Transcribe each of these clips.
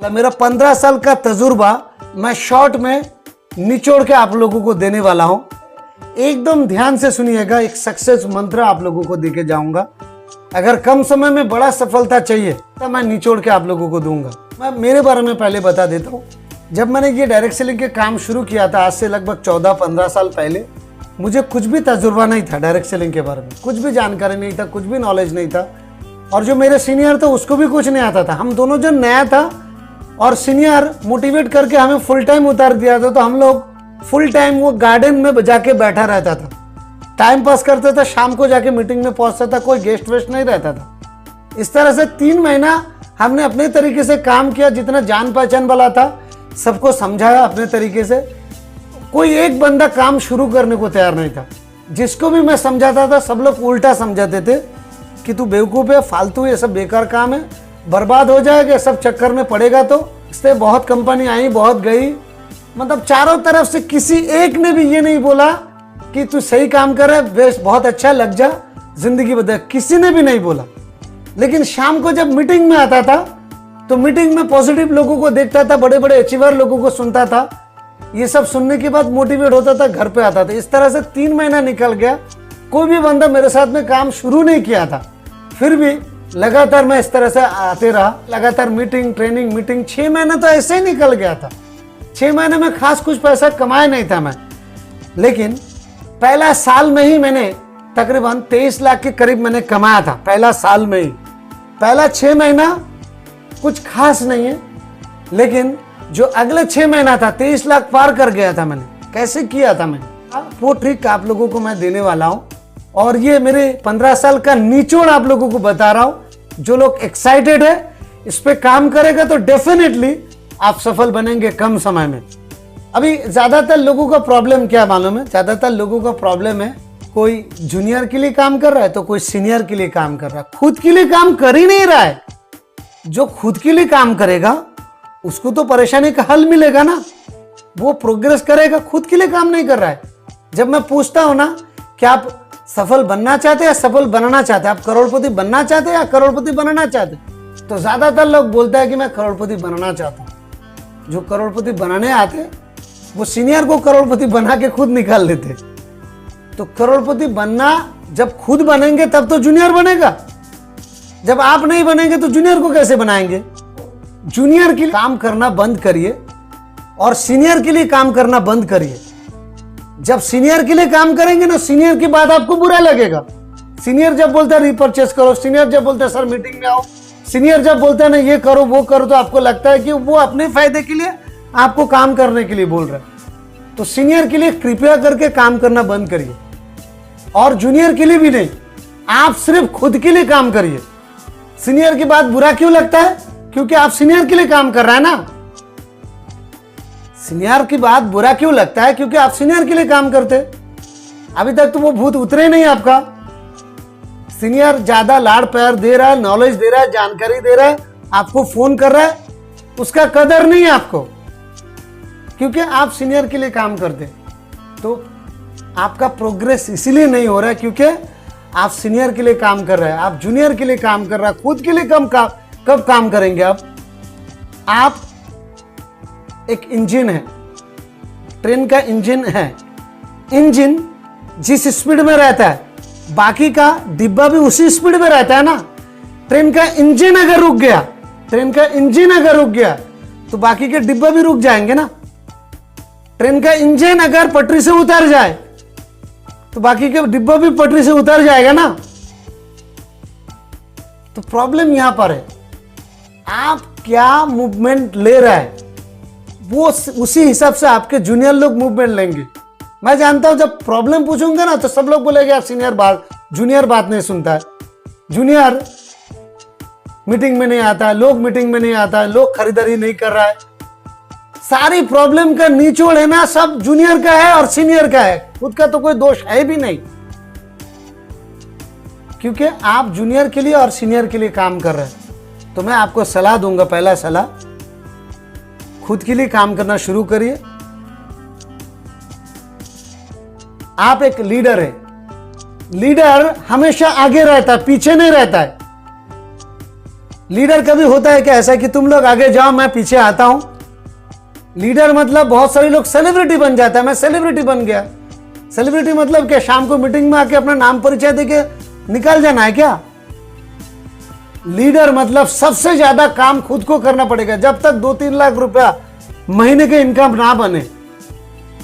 मेरा 15 साल का तजुर्बा मैं शॉर्ट में निचोड़ के आप लोगों को देने वाला हूं। एकदम ध्यान से सुनिएगा, एक सक्सेस मंत्र आप लोगों को देके जाऊंगा। अगर कम समय में बड़ा सफलता चाहिए तो मैं निचोड़ के आप लोगों को दूंगा। मैं मेरे बारे में पहले बता देता हूँ। जब मैंने ये डायरेक्ट सेलिंग के काम शुरू किया था आज से लगभग 14-15 साल पहले, मुझे कुछ भी तजुर्बा नहीं था डायरेक्ट सेलिंग के बारे में, कुछ भी जानकारी नहीं था, कुछ भी नॉलेज नहीं था। और जो मेरे सीनियर थे उसको भी कुछ नहीं आता था। हम दोनों जो नया था और सीनियर मोटिवेट करके हमें फुल टाइम उतार दिया था, तो हम लोग फुल टाइम वो गार्डन में जाके बैठा रहता था, टाइम पास करता था, शाम को जाके मीटिंग में पहुंचता था, कोई गेस्ट वेस्ट नहीं रहता था। इस तरह से 3 महीना हमने अपने तरीके से काम किया, जितना जान पहचान वाला था सबको समझाया अपने तरीके से। कोई एक बंदा काम शुरू करने को तैयार नहीं था। जिसको भी मैं समझाता था सब लोग उल्टा समझाते थे कि तू बेवकूफ़ है, फालतू, ये सब बेकार काम है, बर्बाद हो जाएगा, सब चक्कर में पड़ेगा। तो इससे बहुत कंपनी आई, बहुत गई, मतलब चारों तरफ से किसी एक ने भी ये नहीं बोला कि तू सही काम कर रहा है, बेस्ट, बहुत अच्छा, लग जा, जिंदगी बदल, किसी ने भी नहीं बोला। लेकिन शाम को जब मीटिंग में आता था तो मीटिंग में पॉजिटिव लोगों को देखता था, बड़े बड़े अचीवर लोगों को सुनता था, ये सब सुनने के बाद मोटिवेट होता था, घर पे आता था। इस तरह से 3 महीना निकल गया, कोई भी बंदा मेरे साथ में काम शुरू नहीं किया था, फिर भी लगातार मैं इस तरह से आते रहा, लगातार मीटिंग, ट्रेनिंग, मीटिंग। 6 महीना तो ऐसे ही निकल गया था। 6 महीने में खास कुछ पैसा कमाया नहीं था मैं, लेकिन पहला साल में ही मैंने तकरीबन 23 लाख के करीब मैंने कमाया था, पहला साल में ही। पहला 6 महीना कुछ खास नहीं है, लेकिन जो अगले 6 महीना था 23 लाख पार कर गया था मैंने। कैसे किया था मैंने, वो ट्रिक आप लोगों को मैं देने वाला हूं। और ये मेरे 15 साल का निचोड़ आप लोगों को बता रहा हूं। जो लोग एक्साइटेड है इस पे काम करेगा तो डेफिनेटली आप सफल बनेंगे कम समय में। अभी ज्यादातर लोगों का प्रॉब्लम क्या मालूम है? ज्यादातर लोगों का प्रॉब्लम है, कोई जूनियर के लिए काम कर रहा है तो कोई सीनियर के लिए काम कर रहा है, खुद के लिए काम कर ही नहीं रहा है। जो खुद के लिए काम करेगा उसको तो परेशानी का हल मिलेगा ना, वो प्रोग्रेस करेगा। खुद के लिए काम नहीं कर रहा है। जब मैं पूछता हूं ना कि आप सफल बनना चाहते हैं या सफल बनाना चाहते हैं, आप करोड़पति बनना चाहते हैं या करोड़पति बनाना चाहते हैं, तो ज्यादातर लोग बोलते हैं कि मैं करोड़पति बनाना चाहता हूं। जो करोड़पति बनाने आते वो सीनियर को करोड़पति बना के खुद निकाल लेते। तो करोड़पति बनना जब खुद बनेंगे तब तो जूनियर बनेगा, जब आप नहीं बनेंगे तो जूनियर को कैसे बनाएंगे? जूनियर के लिए काम करना बंद करिए और सीनियर के लिए काम करना बंद करिए। जब सीनियर के लिए काम करेंगे ना, सीनियर की बात आपको बुरा लगेगा। सीनियर जब बोलता है रिपर्चेस करो, सीनियर जब बोलता है सर मीटिंग में आओ, सीनियर जब बोलता है ना ये करो वो करो, तो आपको लगता है कि वो अपने फायदे के लिए आपको काम करने के लिए बोल रहा है। तो सीनियर के लिए कृपया करके काम करना बंद करिए, और जूनियर के लिए भी नहीं, आप सिर्फ खुद के लिए काम करिए। सीनियर की बात बुरा क्यों लगता है? क्योंकि आप सीनियर के लिए काम कर रहे हैं ना। सीनियर की बात बुरा क्यों लगता है? क्योंकि आप सीनियर के लिए काम करते। अभी तक तो वो भूत उतरे नहीं आपका। सीनियर ज्यादा लाड़ प्यार दे रहा है, नॉलेज दे रहा है, जानकारी दे रहा है, आपको फोन कर रहा है, उसका कदर नहीं है आपको, क्योंकि आप सीनियर के लिए काम करते। तो आपका प्रोग्रेस इसीलिए नहीं हो रहा है क्योंकि आप सीनियर के लिए काम कर रहे हैं, आप जूनियर के लिए काम कर रहे हैं। खुद के लिए कब काम करेंगे आप एक इंजन है, ट्रेन का इंजन है। इंजन जिस स्पीड में रहता है बाकी का डिब्बा भी उसी स्पीड में रहता है ना। ट्रेन का इंजन अगर रुक गया, ट्रेन का इंजन अगर रुक गया तो बाकी के डिब्बा भी रुक जाएंगे ना। ट्रेन का इंजन अगर पटरी से उतर जाए तो बाकी के डिब्बा भी पटरी से उतर जाएगा ना। तो प्रॉब्लम यहां पर है, आप क्या मूवमेंट ले रहे हैं वो उसी हिसाब से आपके जूनियर लोग मूवमेंट लेंगे। मैं जानता हूं जब प्रॉब्लम पूछूंगा ना तो सब लोग बोलेंगे यार जूनियर बात नहीं सुनता है, जूनियर मीटिंग में नहीं आता है, लोग मीटिंग में नहीं आता है, लोग खरीदारी नहीं कर रहा है। सारी प्रॉब्लम का निचोड़ है ना सब जूनियर का है और सीनियर का है, खुद का तो कोई दोष है भी नहीं। क्योंकि आप जूनियर के लिए और सीनियर के लिए काम कर रहे हैं। तो मैं आपको सलाह दूंगा, पहला सलाह, खुद के लिए काम करना शुरू करिए। आप एक लीडर है, लीडर हमेशा आगे रहता है, पीछे नहीं रहता है। लीडर कभी होता है क्या ऐसा कि तुम लोग आगे जाओ मैं पीछे आता हूं? लीडर मतलब बहुत सारे लोग सेलिब्रिटी बन जाता है, मैं सेलिब्रिटी बन गया। सेलिब्रिटी मतलब क्या, शाम को मीटिंग में आके अपना नाम परिचय देके निकल जाना है क्या? लीडर मतलब सबसे ज्यादा काम खुद को करना पड़ेगा। जब तक 2-3 लाख रुपया महीने के इनकम ना बने,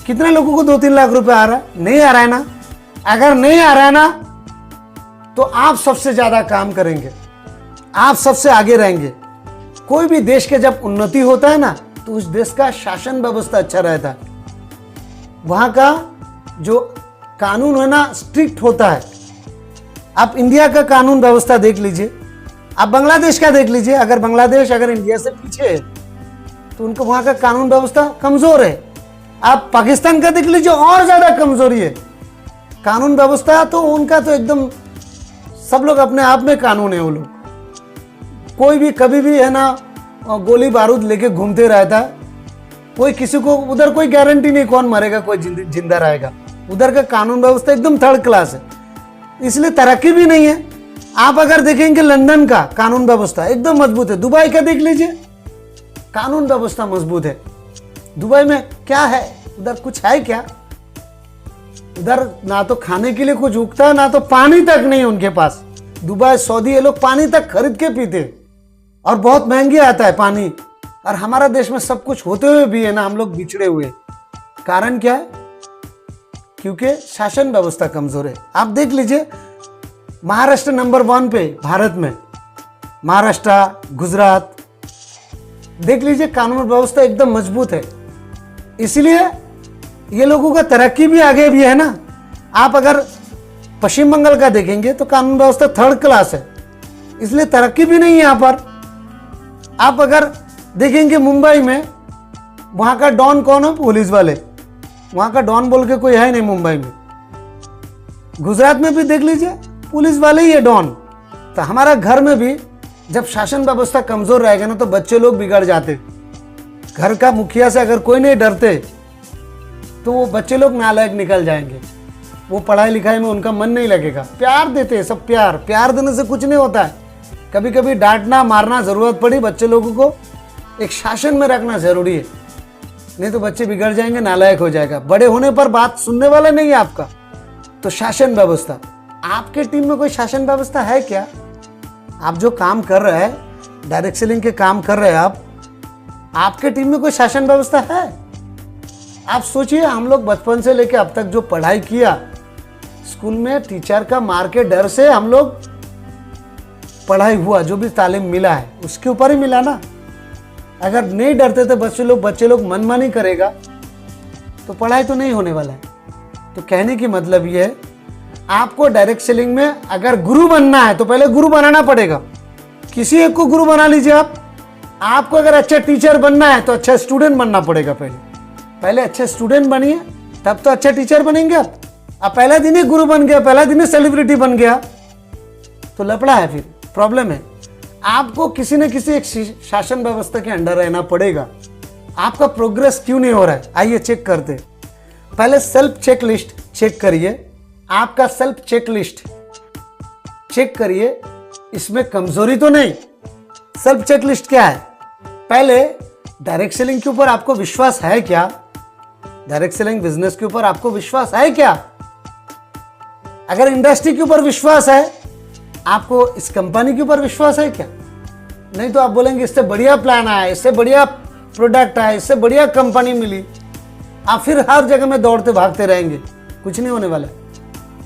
कितने लोगों को 2-3 लाख रुपया आ रहा है? नहीं आ रहा है ना। अगर नहीं आ रहा है ना तो आप सबसे ज्यादा काम करेंगे, आप सबसे आगे रहेंगे। कोई भी देश के जब उन्नति होता है ना तो उस देश का शासन व्यवस्था अच्छा रहता है, वहां का जो कानून है ना स्ट्रिक्ट होता है। आप इंडिया का कानून व्यवस्था देख लीजिए, आप बांग्लादेश का देख लीजिए। अगर बांग्लादेश अगर इंडिया से पीछे है तो उनको वहां का कानून व्यवस्था कमजोर है। आप पाकिस्तान का देख लीजिए, और ज्यादा कमजोरी है कानून व्यवस्था। तो उनका तो एकदम सब लोग अपने आप में कानून है। वो लोग कोई भी कभी भी है ना गोली बारूद लेके घूमते रहता है, कोई किसी को उधर कोई गारंटी नहीं कौन मरेगा कोई जिंदा रहेगा। उधर का कानून व्यवस्था एकदम थर्ड क्लास है, इसलिए तरक्की भी नहीं है। आप अगर देखेंगे लंदन का कानून व्यवस्था एकदम मजबूत है। दुबई का देख लीजिए, कानून व्यवस्था मजबूत है। दुबई में क्या है, उधर कुछ है क्या? उधर ना तो खाने के लिए कुछ उगता है, ना तो पानी तक नहीं उनके पास। दुबई सऊदी ये लोग पानी तक खरीद के पीते और बहुत महंगे आता है पानी। और हमारा देश में सब कुछ होते हुए भी है ना हम लोग बिछड़े हुए। कारण क्या है? क्योंकि शासन व्यवस्था कमजोर है। आप देख लीजिए महाराष्ट्र नंबर 1 पे भारत में, महाराष्ट्र, गुजरात, देख लीजिए कानून व्यवस्था एकदम मजबूत है। इसलिए ये लोगों का तरक्की भी आगे भी है ना। आप अगर पश्चिम बंगाल का देखेंगे तो कानून व्यवस्था थर्ड क्लास है, इसलिए तरक्की भी नहीं है यहां पर। आप अगर देखेंगे मुंबई में, वहां का डॉन कौन है? पुलिस वाले। वहां का डॉन बोल के कोई है नहीं मुंबई में। गुजरात में भी देख लीजिए पुलिस वाले ही है डॉन। तो हमारा घर में भी जब शासन व्यवस्था कमजोर रहेगा ना तो बच्चे लोग बिगड़ जाते। घर का मुखिया से अगर कोई नहीं डरते तो वो बच्चे लोग नालायक निकल जाएंगे, वो पढ़ाई लिखाई में उनका मन नहीं लगेगा। प्यार देते हैं सब, प्यार देने से कुछ नहीं होता है। कभी कभी डांटना मारना जरूरत पड़ी, बच्चे लोगों को एक शासन में रखना जरूरी है, नहीं तो बच्चे बिगड़ जाएंगे, नालायक हो जाएगा। बड़े होने पर बात सुनने वाला नहीं है आपका। तो शासन व्यवस्था, आपके टीम में कोई शासन व्यवस्था है क्या? आप जो काम कर रहे हैं, डायरेक्ट सेलिंग के काम कर रहे हैं आप, आपके टीम में कोई शासन व्यवस्था है? आप सोचिए, हम लोग बचपन से लेकर अब तक जो पढ़ाई किया, स्कूल में टीचर का मार के डर से हम लोग पढ़ाई हुआ, जो भी तालीम मिला है उसके ऊपर ही मिला ना। अगर नहीं डरते थे बच्चे लोग मनमानी करेगा तो पढ़ाई तो नहीं होने वाला है। तो कहने की मतलब ये है, आपको डायरेक्ट सेलिंग में अगर गुरु बनना है तो पहले गुरु बनाना पड़ेगा। किसी एक को गुरु बना लीजिए आप। आपको अगर अच्छा टीचर बनना है तो अच्छा स्टूडेंट बनना पड़ेगा। पहले अच्छे स्टूडेंट बनिए, तब तो अच्छा टीचर बनेंगे आप। अब पहला दिन ही गुरु बन गया, पहला दिन ही सेलिब्रिटी बन गया तो लफड़ा है, फिर प्रॉब्लम है। आपको किसी न किसी एक शासन व्यवस्था के अंडर रहना पड़ेगा। आपका प्रोग्रेस क्यों नहीं हो रहा है, आइए चेक करते। पहले सेल्फ चेक लिस्ट चेक करिए, आपका सेल्फ चेक लिस्ट चेक करिए, इसमें कमजोरी तो नहीं। सेल्फ चेक लिस्ट क्या है? पहले डायरेक्ट सेलिंग के ऊपर आपको विश्वास है क्या? डायरेक्ट सेलिंग बिजनेस के ऊपर आपको विश्वास है क्या? अगर इंडस्ट्री के ऊपर विश्वास है, आपको इस कंपनी के ऊपर विश्वास है क्या? नहीं तो आप बोलेंगे इससे बढ़िया प्लान आया, इससे बढ़िया प्रोडक्ट आया, इससे बढ़िया कंपनी मिली, आप फिर हर जगह में दौड़ते भागते रहेंगे, कुछ नहीं होने वाला।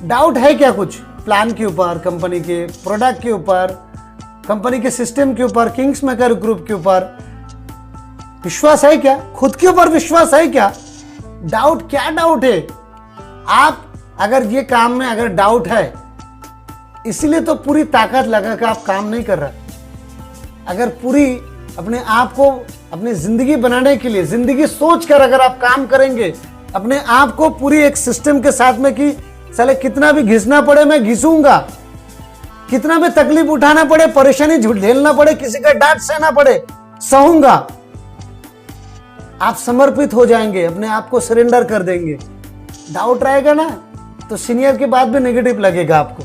डाउट है क्या कुछ प्लान के ऊपर, कंपनी के प्रोडक्ट के ऊपर, कंपनी के सिस्टम के ऊपर, किंग्स मेकर ग्रुप के ऊपर विश्वास है क्या? खुद के ऊपर विश्वास है क्या? डाउट क्या डाउट है? आप अगर ये काम में अगर डाउट है, इसीलिए तो पूरी ताकत लगा कर आप काम नहीं कर रहा। अगर पूरी अपने आप को अपनी जिंदगी बनाने के लिए जिंदगी सोच कर अगर आप काम करेंगे, अपने आप को पूरी एक सिस्टम के साथ में कि साले कितना भी घिसना पड़े मैं घिसूंगा, कितना भी तकलीफ उठाना पड़े, परेशानी झेलना पड़े, किसी का डांट सहना पड़े, सहूंगा, आप समर्पित हो जाएंगे, अपने आप को सरेंडर कर देंगे। डाउट रहेगा ना तो सीनियर के बाद भी नेगेटिव लगेगा आपको।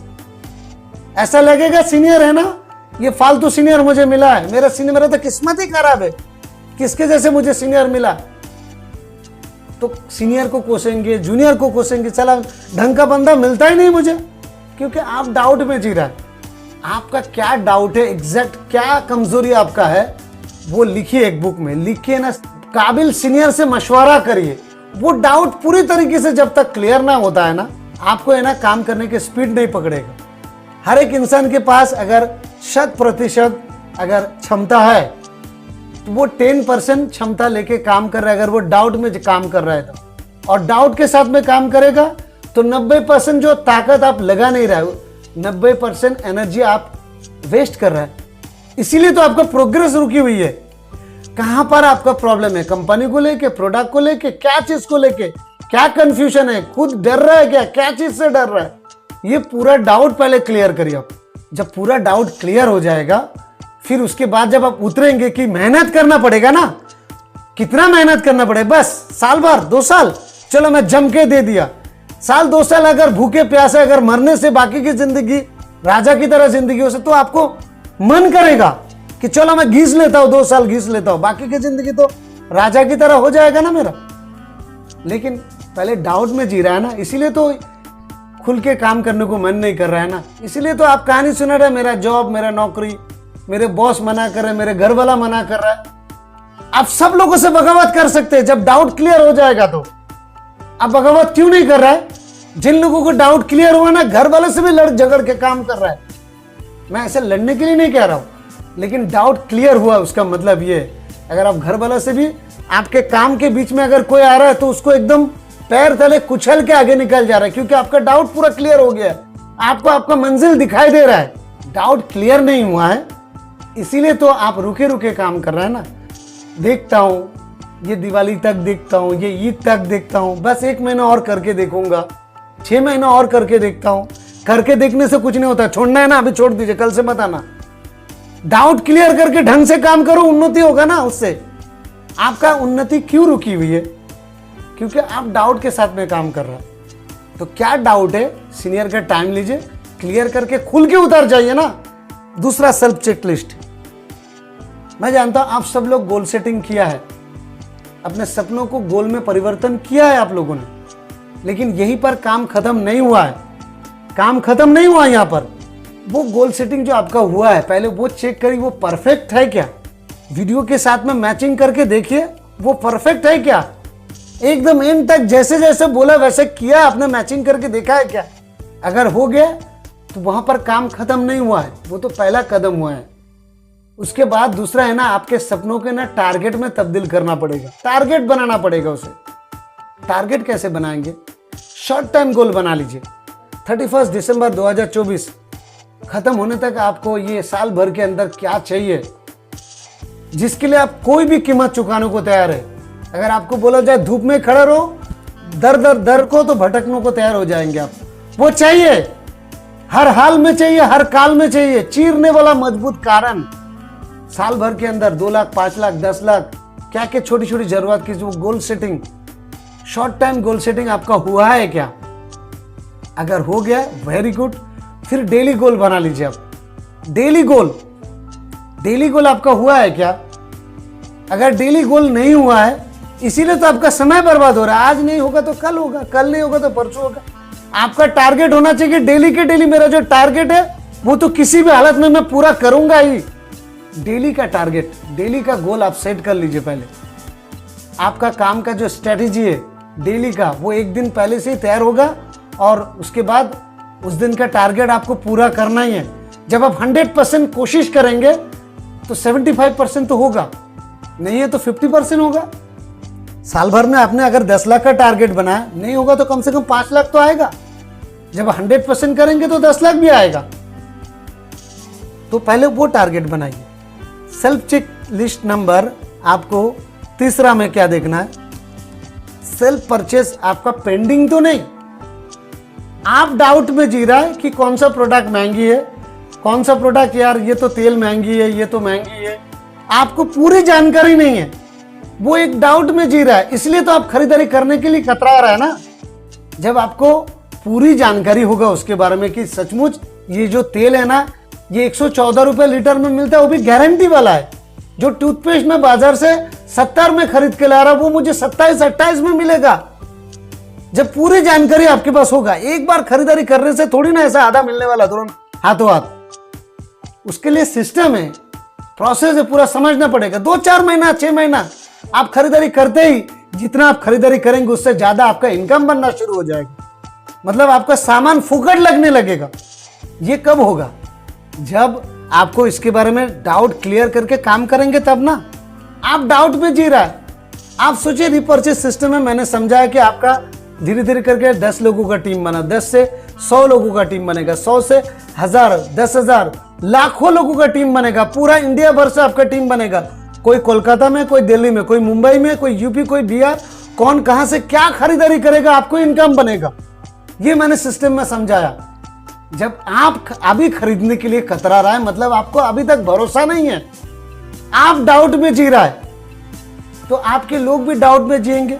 ऐसा लगेगा सीनियर है ना, ये फालतू सीनियर मुझे मिला है, मेरा तो किस्मत ही खराब है, किसके जैसे मुझे सीनियर मिला। तो सीनियर को कोसेंगे, जूनियर को कोसेंगे, चला ढंग का बंदा मिलता ही नहीं मुझे, क्योंकि आप डाउट में जी रहा है। आपका क्या डाउट है, एग्जैक्ट क्या कमजोरी आपका है, वो लिखिए एक बुक में, लिखिए ना, काबिल सीनियर से मशवरा करिए। वो डाउट पूरी तरीके से जब तक क्लियर ना होता है ना, आपको है ना काम करने की स्पीड नहीं पकड़ेगा। हर एक इंसान के पास अगर 100% अगर क्षमता है, तो वो 10% क्षमता लेके काम कर रहा है, अगर वो डाउट में काम कर रहा है तो, और डाउट के साथ में काम करेगा तो 90% जो ताकत आप लगा नहीं रहे हो, 90% एनर्जी आप वेस्ट कर रहा है। इसीलिए तो आपका प्रोग्रेस रुकी हुई है। कहां पर आपका प्रॉब्लम है, कंपनी को लेके, प्रोडक्ट को लेके, क्या चीज को लेके, क्या कंफ्यूजन है, खुद डर रहा है क्या चीज से डर रहा है, ये पूरा डाउट पहले क्लियर करिए आप। जब पूरा डाउट क्लियर हो जाएगा, फिर उसके बाद जब आप उतरेंगे कि मेहनत करना पड़ेगा ना, कितना मेहनत करना पड़ेगा, बस साल भर 2 साल, चलो मैं जम के दे दिया, साल 2 साल अगर भूखे प्यासे अगर मरने से बाकी की जिंदगी राजा की तरह जिंदगी हो सकती, तो आपको मन करेगा कि चलो मैं घीस लेता हूं, 2 साल घीस लेता हूं, बाकी की जिंदगी तो राजा की तरह हो जाएगा ना मेरा। लेकिन पहले डाउट में जी रहा है ना, इसीलिए तो खुल के काम करने को मन नहीं कर रहा है ना, इसीलिए तो आप कहानी सुना रहे, मेरा जॉब, मेरा नौकरी, मेरे बॉस मना कर रहे, मेरे घर वाला मना कर रहा है। आप सब लोगों से बगावत कर सकते हैं जब डाउट क्लियर हो जाएगा, तो आप बगावत क्यों नहीं कर रहा है? जिन लोगों को डाउट क्लियर हुआ ना, घर वालों से भी लड़ झगड़ के काम कर रहा है। मैं ऐसे लड़ने के लिए नहीं कह रहा हूं, लेकिन डाउट क्लियर हुआ उसका मतलब ये, अगर आप घर वालों से भी, आपके काम के बीच में अगर कोई आ रहा है तो उसको एकदम पैर तले कुचल के आगे निकल जा रहा है, क्योंकि आपका डाउट पूरा क्लियर हो गया है, आपको आपका मंजिल दिखाई दे रहा है। डाउट क्लियर नहीं हुआ है, इसीलिए तो आप रुके रुके काम कर रहे हैं ना। देखता हूं, ये दिवाली तक देखता हूं, ये ईद तक देखता हूं, बस 1 महीना और करके देखूंगा, 6 महीना और करके देखता हूं। करके देखने से कुछ नहीं होता, छोड़ना है ना अभी छोड़ दीजिए, कल से मत आना। डाउट क्लियर करके ढंग से काम करो, उन्नति होगा ना उससे। आपका उन्नति क्यों रुकी हुई है? क्योंकि आप डाउट के साथ में काम कर रहे हैं। तो क्या डाउट है, सीनियर का टाइम लीजिए, क्लियर करके खुल के उतर जाइए ना। दूसरा, सेल्फ चेकलिस्ट। मैं जानता हूं आप सब लोग गोल सेटिंग किया है, अपने सपनों को गोल में परिवर्तन किया है आप लोगों ने, लेकिन यहीं पर काम खत्म नहीं हुआ है। काम खत्म नहीं हुआ यहाँ पर। वो गोल सेटिंग जो आपका हुआ है, पहले वो चेक करिए वो परफेक्ट है क्या। वीडियो के साथ में मैचिंग करके देखिए वो परफेक्ट है क्या, एकदम एंड तक जैसे जैसे बोला वैसे किया आपने, मैचिंग करके देखा है क्या। अगर हो गया तो वहां पर काम खत्म नहीं हुआ है, वो तो पहला कदम हुआ है। उसके बाद दूसरा है ना, आपके सपनों के ना टारगेट में तब्दील करना पड़ेगा, टारगेट बनाना पड़ेगा उसे। टारगेट कैसे बनाएंगे? शॉर्ट टाइम गोल बना लीजिए। 31 दिसंबर 2024 खत्म होने तक आपको ये साल भर के अंदर क्या चाहिए, जिसके लिए आप कोई भी कीमत चुकाने को तैयार है। अगर आपको बोला जाए धूप में खड़ा रहो, दर को तो भटकने को तैयार हो जाएंगे आप। वो चाहिए, हर हाल में चाहिए, हर काल में चाहिए, चीरने वाला मजबूत कारण। साल भर के अंदर 2 लाख, 5 लाख, 10 लाख, क्या क्या छोटी छोटी जरूरत की वो goal setting, short time goal setting आपका हुआ है क्या? अगर हो गया वेरी गुड। फिर डेली गोल बना लीजिए आप। डेली गोल आपका हुआ है क्या? अगर डेली गोल नहीं हुआ है, इसीलिए तो आपका समय बर्बाद हो रहा है। आज नहीं होगा तो कल होगा, कल नहीं होगा तो परसों होगा। आपका टारगेट होना चाहिए डेली के डेली, मेरा जो टारगेट है वो तो किसी भी हालत में मैं पूरा करूंगा ही। डेली का टारगेट, डेली का गोल आप सेट कर लीजिए पहले। आपका काम का जो स्ट्रेटेजी है डेली का, वो एक दिन पहले से ही तैयार होगा, और उसके बाद उस दिन का टारगेट आपको पूरा करना ही है। जब आप 100% कोशिश करेंगे तो 75% तो होगा, नहीं है तो 50% होगा। साल भर में आपने अगर 10 लाख का टारगेट बनाया, नहीं होगा तो कम से कम 5 लाख तो आएगा। जब 100% करेंगे तो 10 लाख भी आएगा। तो पहले वो टारगेट बनाइए। सेल्फ चेक लिस्ट नंबर आपको तीसरा में क्या देखना है, सेल्फ परचेस आपका पेंडिंग तो नहीं। आप डाउट में जी रहा है कि कौन सा प्रोडक्ट महंगी है, कौन सा प्रोडक्ट यार ये तो तेल महंगी है, ये तो महंगी है, आपको पूरी जानकारी नहीं है, वो एक डाउट में जी रहा है, इसलिए तो आप खरीदारी करने के लिए कतरा रहा है ना। जब आपको पूरी जानकारी होगा उसके बारे में कि सचमुच ये जो तेल है ना, ये 114 रुपए लीटर में मिलता है, वो भी गारंटी वाला है। जो टूथपेस्ट में बाजार से 70 में खरीद के ला रहा वो मुझे 27-28 में मिलेगा। जब पूरी जानकारी आपके पास होगा, एक बार खरीदारी करने से थोड़ी ना ऐसा आधा मिलने वाला तुरंत हाथों हाथ। उसके लिए सिस्टम है, प्रोसेस है, पूरा समझना पड़ेगा। 2-4 महीना 6 महीना आप खरीदारी करते ही, जितना आप खरीदारी करेंगे उससे ज्यादा आपका इनकम बनना शुरू हो जाएगा। मतलब आपका सामान फुकट लगने लगेगा। ये कब होगा? जब आपको इसके बारे में डाउट क्लियर करके काम करेंगे तब ना। आप डाउट में जी रहा है। आप सोचिए रिपर्चेस सिस्टम में मैंने समझाया कि आपका धीरे धीरे करके 10 लोगों का टीम बना, 10 से 100 लोगों का टीम बनेगा, 100 से 1000, 10,000, लाखों लोगों का टीम बनेगा। पूरा इंडिया भर से आपका टीम बनेगा। कोई कोलकाता में, कोई दिल्ली में, कोई मुंबई में, कोई यूपी, कोई बिहार, कौन कहां से क्या खरीदारी करेगा, आपको इनकम बनेगा। ये मैंने सिस्टम में समझाया। जब आप अभी खरीदने के लिए कतरा रहा है, मतलब आपको अभी तक भरोसा नहीं है, आप डाउट में जी रहा है, तो आपके लोग भी डाउट में जिएंगे।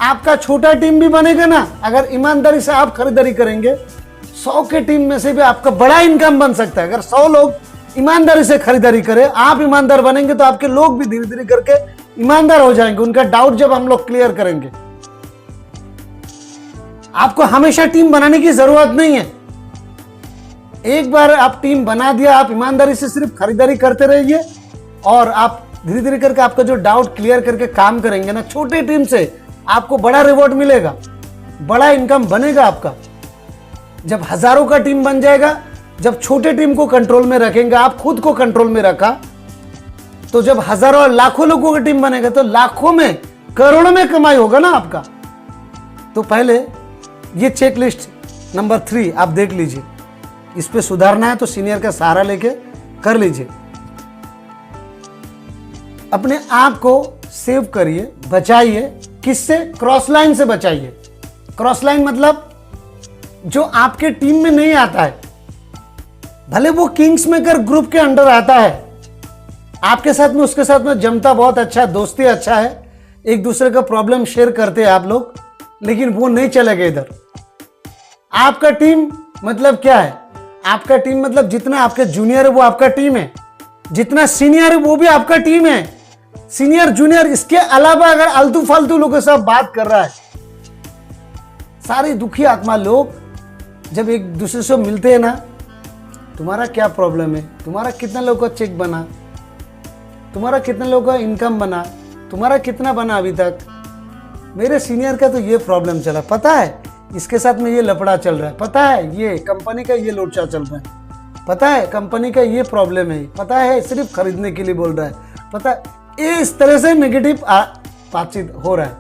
आपका छोटा टीम भी बनेगा ना। अगर ईमानदारी से आप खरीदारी करेंगे, 100 के टीम में से भी आपका बड़ा इनकम बन सकता है। अगर 100 लोग ईमानदारी से खरीदारी करें, आप ईमानदार बनेंगे, तो आपके लोग भी धीरे धीरे करके ईमानदार हो जाएंगे। उनका डाउट जब हम लोग क्लियर करेंगे, आपको हमेशा टीम बनाने की जरूरत नहीं है। एक बार आप टीम बना दिया, आप ईमानदारी से सिर्फ खरीदारी करते रहिए और आप धीरे धीरे करके आपका जो डाउट क्लियर करके काम करेंगे ना, छोटे टीम से आपको बड़ा रिवॉर्ड मिलेगा, बड़ा इनकम बनेगा आपका। जब हजारों का टीम बन जाएगा, जब छोटे टीम को कंट्रोल में रखेंगे, आप खुद को कंट्रोल में रखा, तो जब हजारों और लाखों लोगों की टीम बनेगा, तो लाखों में, करोड़ों में कमाई होगा ना आपका। तो पहले ये चेक लिस्ट नंबर 3 आप देख लीजिए। इस पे सुधारना है तो सीनियर का सहारा लेके कर लीजिए। अपने आप को सेव करिए, बचाइए। किससे? क्रॉस लाइन से बचाइए। क्रॉस लाइन मतलब जो आपके टीम में नहीं आता है, भले वो किंग्स मेकर ग्रुप के अंडर आता है, आपके साथ में उसके साथ में जमता बहुत अच्छा, दोस्ती अच्छा है, एक दूसरे का प्रॉब्लम शेयर करते हैं आप लोग, लेकिन वो नहीं चलेगा इधर। आपका टीम मतलब क्या है? आपका टीम मतलब जितना आपके जूनियर है वो आपका टीम है, जितना सीनियर है वो भी आपका टीम है। सीनियर जूनियर इसके अलावा अगर आलतू फालतू लोगों के साथ बात कर रहा है, सारे दुखी आत्मा लोग जब एक दूसरे से मिलते हैं ना, तुम्हारा क्या प्रॉब्लम है, तुम्हारा कितना लोगों का चेक बना, तुम्हारा कितना लोगों का इनकम बना, तुम्हारा कितना बना अभी तक, मेरे सीनियर का तो ये प्रॉब्लम चला, पता है इसके साथ में ये लफड़ा चल रहा है, पता है ये कंपनी का ये लोचा चल रहा है, पता है कंपनी का ये प्रॉब्लम है, पता है सिर्फ खरीदने के लिए बोल रहा है, पता है। ये इस तरह से नेगेटिव बातचीत हो रहा है।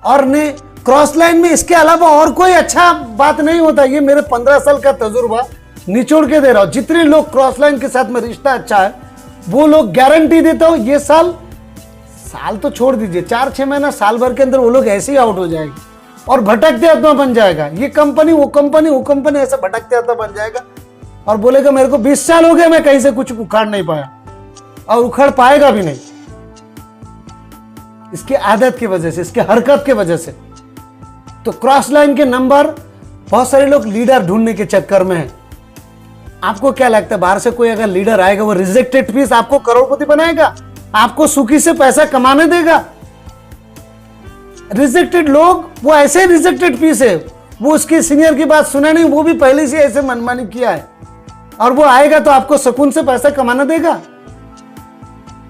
और ने क्रॉस लाइन में इसके अलावा और कोई अच्छा बात नहीं होता। ये मेरे 15 साल का तजुर्बा निचोड़ के दे रहा हूं। जितने लोग क्रॉस लाइन के साथ में रिश्ता अच्छा है, वो लोग गारंटी देता हूं, ये साल तो छोड़ दीजिए, 4-6 महीना, साल भर के अंदर वो लोग ऐसे ही आउट हो जाएंगे और भटकते आत्मा बन जाएगा। ये कंपनी वो कंपनी वो कंपनी ऐसा भटकते आत्मा बन जाएगा और बोलेगा मेरे को 20 साल हो गए, मैं कहीं से कुछ उखाड़ नहीं पाया, और उखड़ पाएगा भी नहीं। इसकी आदत की वजह से, इसके हरकत की वजह से। तो क्रॉस लाइन के नंबर, बहुत सारे लोग लीडर ढूंढने के चक्कर में है। आपको क्या लगता है, बाहर से कोई अगर लीडर आएगा, वो रिजेक्टेड पीस आपको करोड़पति बनाएगा, आपको सुखी से पैसा कमाने देगा? रिजेक्टेड लोग, वो ऐसे रिजेक्टेड पीस है, वो उसके सीनियर की बात सुना नहीं, वो भी पहले से ऐसे मनमानी किया है, और वो आएगा तो आपको सुकून से पैसा कमाना देगा?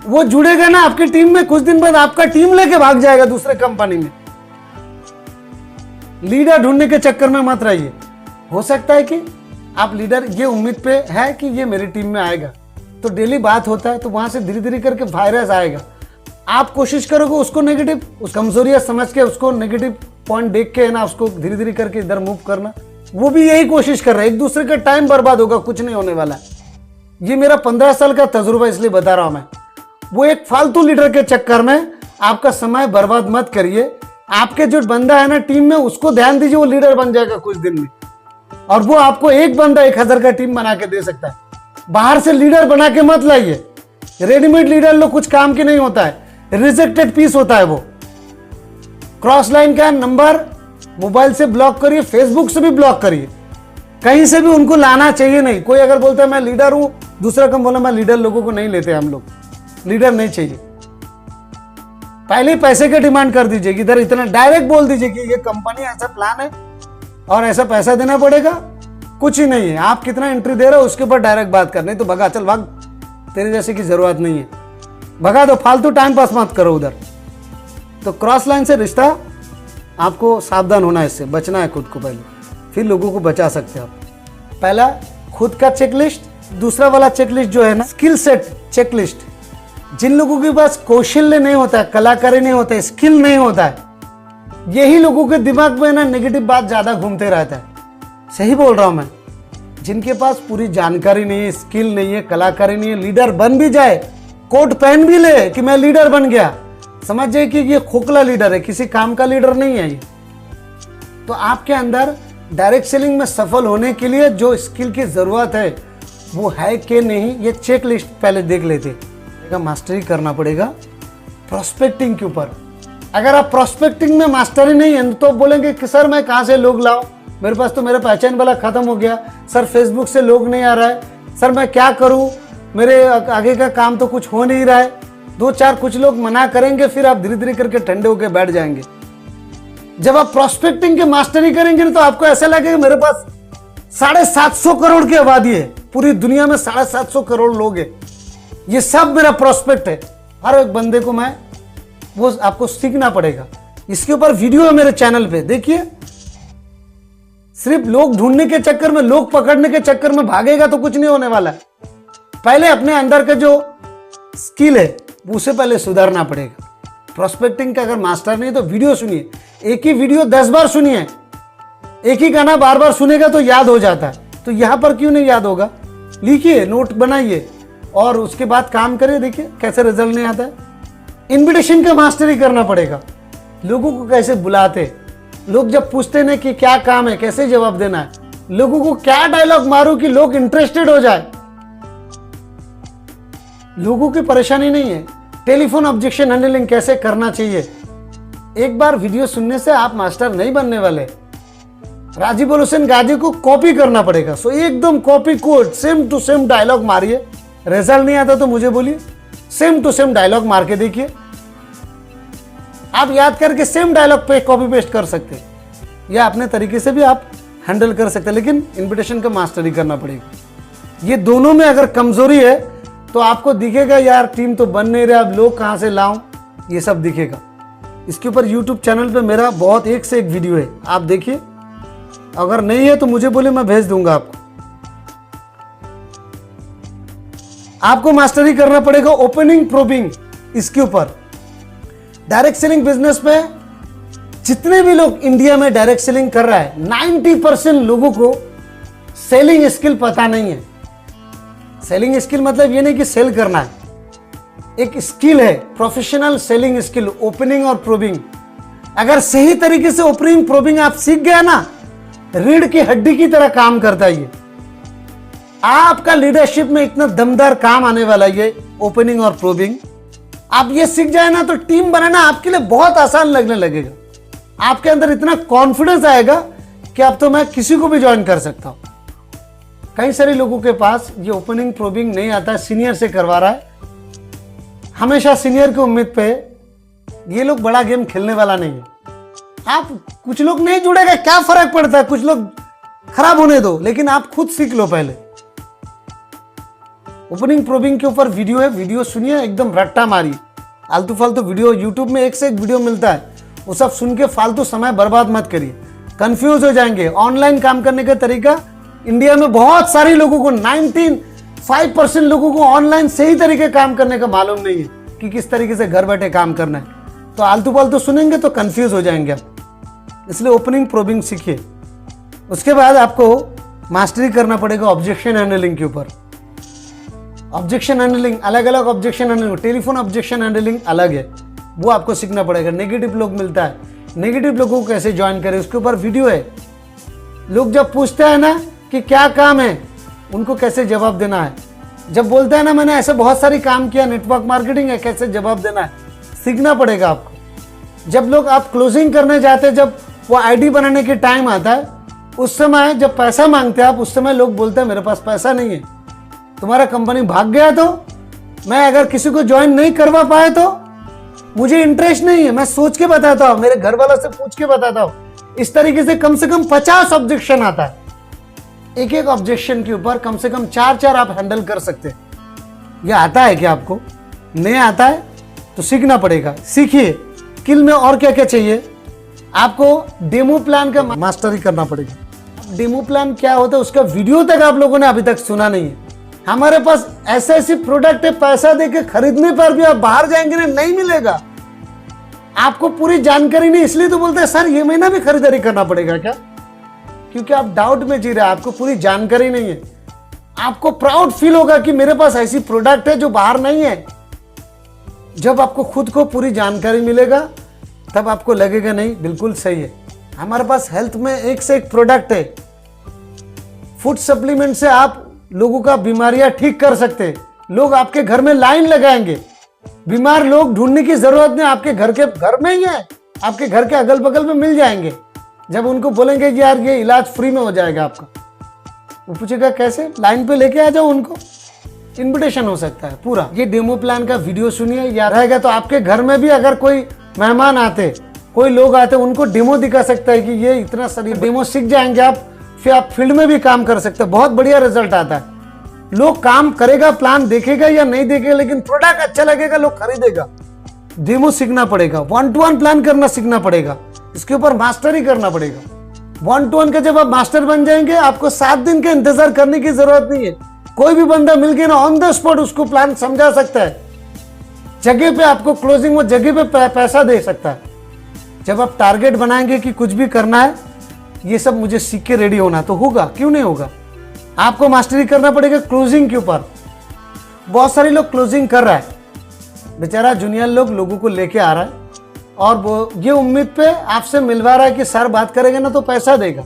वो जुड़ेगा ना आपकी टीम में, कुछ दिन बाद आपका टीम लेके भाग जाएगा दूसरे कंपनी में। लीडर ढूंढने के चक्कर में मत रहिए। हो सकता है कि आप लीडर ये उम्मीद पे है कि ये मेरी टीम में आएगा, तो डेली बात होता है, तो वहां से धीरे धीरे करके वायरस आएगा। आप कोशिश करोगे उसको नेगेटिव, उस कमजोरियां समझ के, उसको नेगेटिव पॉइंट देख के है ना, उसको धीरे धीरे करके इधर मूव करना। वो भी यही कोशिश कर रहा है, एक दूसरे का टाइम बर्बाद होगा, कुछ नहीं होने वाला। ये मेरा 15 साल का तजुर्बा, इसलिए बता रहा हूं मैं। वो एक फालतू लीडर के चक्कर में आपका समय बर्बाद मत करिए। आपके जो बंदा है ना टीम में, उसको ध्यान दीजिए, वो लीडर बन जाएगा कुछ दिन में, और वो आपको एक बंदा 1000 का टीम बना के दे सकता है। बाहर से लीडर बना के मत लाइए। रेडीमेड लीडर लोग कुछ काम की नहीं होता है, रिजेक्टेड पीस होता है वो। क्रॉस लाइन का नंबर मोबाइल से ब्लॉक करिए, फेसबुक से भी ब्लॉक करिए। कहीं से भी उनको लाना चाहिए नहीं। कोई अगर बोलता है मैं लीडर हूं, दूसरा कम बोला मैं लीडर, लोगों को नहीं लेते हम लोग, लीडर नहीं चाहिए। पहले पैसे का डिमांड कर दीजिए, इधर इतना डायरेक्ट बोल दीजिए कि ये कंपनी ऐसा प्लान है और ऐसा पैसा देना पड़ेगा, कुछ ही नहीं है, आप कितना एंट्री दे रहे हो उसके ऊपर डायरेक्ट बात करनी। नहीं तो भगा, चल भाग, तेरे जैसे की जरूरत नहीं है, भगा दो, फालतू टाइम पास मत करो उधर। तो क्रॉस लाइन से रिश्ता आपको सावधान होना है, इससे बचना है खुद को पहले, फिर लोगों को बचा सकते हैं आप। पहला खुद का चेकलिस्ट, दूसरा वाला चेकलिस्ट जो है ना स्किल सेट चेकलिस्ट। जिन लोगों के पास कौशल्य नहीं होता है, कलाकारी नहीं होता है, स्किल नहीं होता है, यही लोगों के दिमाग में ना नेगेटिव बात ज्यादा घूमते रहता है। सही बोल रहा हूं मैं। जिनके पास पूरी जानकारी नहीं है, स्किल नहीं है, कलाकारी नहीं है, लीडर बन भी जाए, कोट पहन भी ले कि मैं लीडर बन गया, समझ जाए कि ये खोखला लीडर है, किसी काम का लीडर नहीं है ये। तो आपके अंदर डायरेक्ट सेलिंग में सफल होने के लिए जो स्किल की जरूरत है वो है कि नहीं, ये चेक लिस्ट पहले देख लेते। मास्टरी करना पड़ेगा प्रोस्पेक्टिंग के ऊपर। अगर आप प्रोस्पेक्टिंग में मास्टरी नहीं है तो बोलेंगे कि सर मैं कहाँ से लोग लाऊं, मेरे पास तो मेरा पहचान वाला खत्म हो गया, सर फेसबुक से लोग नहीं आ रहा है, सर मैं क्या करूं, मेरे आगे का काम तो कुछ हो नहीं रहा है। दो चार कुछ लोग मना करेंगे, फिर आप धीरे धीरे करके ठंडे होकर बैठ जाएंगे। जब आप प्रोस्पेक्टिंग की मास्टरी करेंगे तो आपको ऐसा लगेगा मेरे पास 750 करोड़ की आबादी है, पूरी दुनिया में 750 करोड़ लोग हैं, ये सब मेरा प्रोस्पेक्ट है। हर एक बंदे को मैं वो आपको सीखना पड़ेगा। इसके ऊपर वीडियो है मेरे चैनल पे, देखिए। सिर्फ लोग ढूंढने के चक्कर में, लोग पकड़ने के चक्कर में भागेगा तो कुछ नहीं होने वाला है। पहले अपने अंदर का जो स्किल है उसे पहले सुधारना पड़ेगा। प्रोस्पेक्टिंग का अगर मास्टर नहीं तो वीडियो सुनिए, एक ही वीडियो 10 बार सुनिए, एक ही गाना बार बार सुनेगा तो याद हो जाता है। तो यहां पर क्यों नहीं याद होगा, लिखिए, नोट बनाइए और उसके बाद काम करिए, देखिए कैसे रिजल्ट नहीं आता है। इन्विटेशन का मास्टरी करना पड़ेगा। लोगों को कैसे बुलाते, लोग जब पूछते ना कि क्या काम है, कैसे जवाब देना है, लोगों को क्या डायलॉग मारूं कि लोग इंटरेस्टेड हो जाए। लोगों की परेशानी नहीं है, टेलीफोन ऑब्जेक्शन हैंडलिंग कैसे करना चाहिए। एक बार वीडियो सुनने से आप मास्टर नहीं बनने वाले। राजीव हुसैन गाजी को कॉपी करना पड़ेगा। सो एकदम copy code, same to same dialogue मारिए। रिजल्ट नहीं आता तो मुझे बोलिए, सेम टू सेम डायलॉग मार के देखिए। आप याद करके सेम डायलॉग पे कॉपी पेस्ट कर सकते हैं, या अपने तरीके से भी आप हैंडल कर सकते हैं, लेकिन इन्विटेशन का मास्टरी करना पड़ेगा। ये दोनों में अगर कमजोरी है तो आपको दिखेगा यार टीम तो बन नहीं रहा, अब लोग कहां से लाऊं, ये सब दिखेगा। इसके ऊपर यूट्यूब चैनल पे मेरा बहुत एक से एक वीडियो है, आप देखिए। अगर नहीं है तो मुझे बोले, मैं भेज दूंगा आपको। आपको मास्टरी करना पड़ेगा ओपनिंग प्रोबिंग, इसके ऊपर। डायरेक्ट सेलिंग बिजनेस में जितने भी लोग इंडिया में डायरेक्ट सेलिंग कर रहा है, 90% लोगों को सेलिंग स्किल पता नहीं है। सेलिंग स्किल मतलब ये नहीं कि सेल करना है, एक स्किल है, प्रोफेशनल सेलिंग स्किल, ओपनिंग और प्रोबिंग। अगर सही तरीके से ओपनिंग प्रोबिंग आप सीख गया ना, रीढ़ की हड्डी की तरह काम करता है ये। आपका लीडरशिप में इतना दमदार काम आने वाला है ये ओपनिंग और प्रोबिंग। आप ये सीख जाए ना तो टीम बनाना आपके लिए बहुत आसान लगने लगेगा। आपके अंदर इतना कॉन्फिडेंस आएगा कि अब तो मैं किसी को भी ज्वाइन कर सकता हूं। कई सारे लोगों के पास ये ओपनिंग प्रोबिंग नहीं आता है, सीनियर से करवा रहा है, हमेशा सीनियर की उम्मीद पे। ये लोग बड़ा गेम खेलने वाला नहीं है। आप कुछ लोग नहीं जुड़ेगा, क्या फर्क पड़ता है, कुछ लोग खराब होने दो, लेकिन आप खुद सीख लो पहले। ओपनिंग प्रोबिंग के ऊपर वीडियो है, वीडियो सुनिए, एकदम रट्टा मारिए। आलतू फालतू वीडियो यूट्यूब में एक से एक वीडियो मिलता है, वो सब सुन के फालतू समय बर्बाद मत करिए, कंफ्यूज हो जाएंगे। ऑनलाइन काम करने का तरीका इंडिया में बहुत सारे लोगों को, 95% लोगों को ऑनलाइन सही तरीके काम करने का मालूम नहीं है कि किस तरीके से घर बैठे काम करना है। तो आलतू फालतू सुनेंगे तो कंफ्यूज हो जाएंगे आप। इसलिए ओपनिंग प्रोबिंग सीखिए। उसके बाद आपको मास्टरी करना पड़ेगा ऑब्जेक्शन हैंडलिंग के ऊपर। ऑब्जेक्शन हैंडलिंग अलग अलग, objection handling, telephone objection handling अलग है, वो आपको सीखना पड़ेगा। नेगेटिव लोग मिलता है, नेगेटिव लोगों को कैसे ज्वाइन करें, उसके ऊपर वीडियो है। लोग जब पूछते हैं ना कि क्या काम है, उनको कैसे जवाब देना है। जब बोलते हैं ना मैंने ऐसे बहुत सारी काम किया, नेटवर्क मार्केटिंग है, कैसे जवाब देना है, सीखना पड़ेगा आपको। जब लोग आप क्लोजिंग करने जाते हैं, जब वो आईडी बनाने के टाइम आता है उस समय जब पैसा मांगते हैं आप, उस समय लोग बोलते हैं मेरे पास पैसा नहीं है। तुम्हारा कंपनी भाग गया तो, मैं अगर किसी को ज्वाइन नहीं करवा पाए तो मुझे इंटरेस्ट नहीं है, मैं सोच के बताता हूं, मेरे घर वालों से पूछ के बताता हूं। इस तरीके से कम 50 ऑब्जेक्शन आता है। एक एक ऑब्जेक्शन के ऊपर कम से कम 4 आप हैंडल कर सकते हैं। यह आता है क्या आपको? नहीं आता है तो सीखना पड़ेगा, सीखिए। स्किल में और क्या क्या चाहिए आपको? डेमो प्लान का मास्टरी करना पड़ेगा। डेमो प्लान क्या होता है उसका वीडियो तक आप लोगों ने अभी तक सुना नहीं है। हमारे पास ऐसे प्रोडक्ट है, पैसा देके खरीदने पर भी आप बाहर जाएंगे ना, नहीं मिलेगा आपको पूरी जानकारी नहीं। इसलिए तो बोलते हैं सर ये महीना भी खरीदारी करना पड़ेगा क्या? क्योंकि आप डाउट में जी रहे हैं, आपको पूरी जानकारी नहीं है। आपको प्राउड फील होगा कि मेरे पास ऐसी प्रोडक्ट है जो बाहर नहीं है। जब आपको खुद को पूरी जानकारी मिलेगा तब आपको लगेगा नहीं बिल्कुल सही है। हमारे पास हेल्थ में एक से एक प्रोडक्ट है। फूड सप्लीमेंट से आप लोगों का बीमारियां ठीक कर सकते हैं। लोग आपके घर में लाइन लगाएंगे, बीमार लोग ढूंढने की जरूरत नहीं, आपके घर में ही है, आपके घर के अगल बगल में मिल जाएंगे। जब उनको बोलेंगे कि यार ये इलाज फ्री में हो जाएगा आपका, वो पूछेगा कैसे? लाइन पे लेके आ जाओ उनको, इन्विटेशन हो सकता है पूरा। ये डेमो प्लान का वीडियो सुनिए, या रहेगा तो आपके घर में भी अगर कोई मेहमान आते, कोई लोग आते, उनको डेमो दिखा सकता है कि ये इतना सारी डेमो सीख जाएंगे आप, फिर आप फील्ड में भी काम कर सकते हैं। बहुत बढ़िया रिजल्ट आता है। लोग काम करेगा, प्लान देखेगा या नहीं देखेगा, लेकिन प्रोडक्ट अच्छा लगेगा, लोग खरीदेगा। डेमो सीखना पड़ेगा, 1 to 1 प्लान करना सीखना पड़ेगा, इसके ऊपर मास्टरी करना पड़ेगा। 1 to 1 का जब आप मास्टर बन जाएंगे, आपको 7 दिन का इंतजार करने की जरूरत नहीं है। कोई भी बंदा मिल गया ना, ऑन द स्पॉट उसको प्लान समझा सकता है। जगह पे आपको क्लोजिंग, वो जगह पे पैसा दे सकता है। जब आप टारगेट बनाएंगे कि कुछ भी करना है, ये सब मुझे सीख के रेडी होना, तो होगा, क्यों नहीं होगा। आपको मास्टरी करना पड़ेगा क्लोजिंग के ऊपर। बहुत सारे लोग क्लोजिंग कर रहा है, बेचारा जूनियर लोगों को लेके आ रहा है और वो ये उम्मीद पे आपसे मिलवा रहा है कि सर बात करेंगे ना तो पैसा देगा।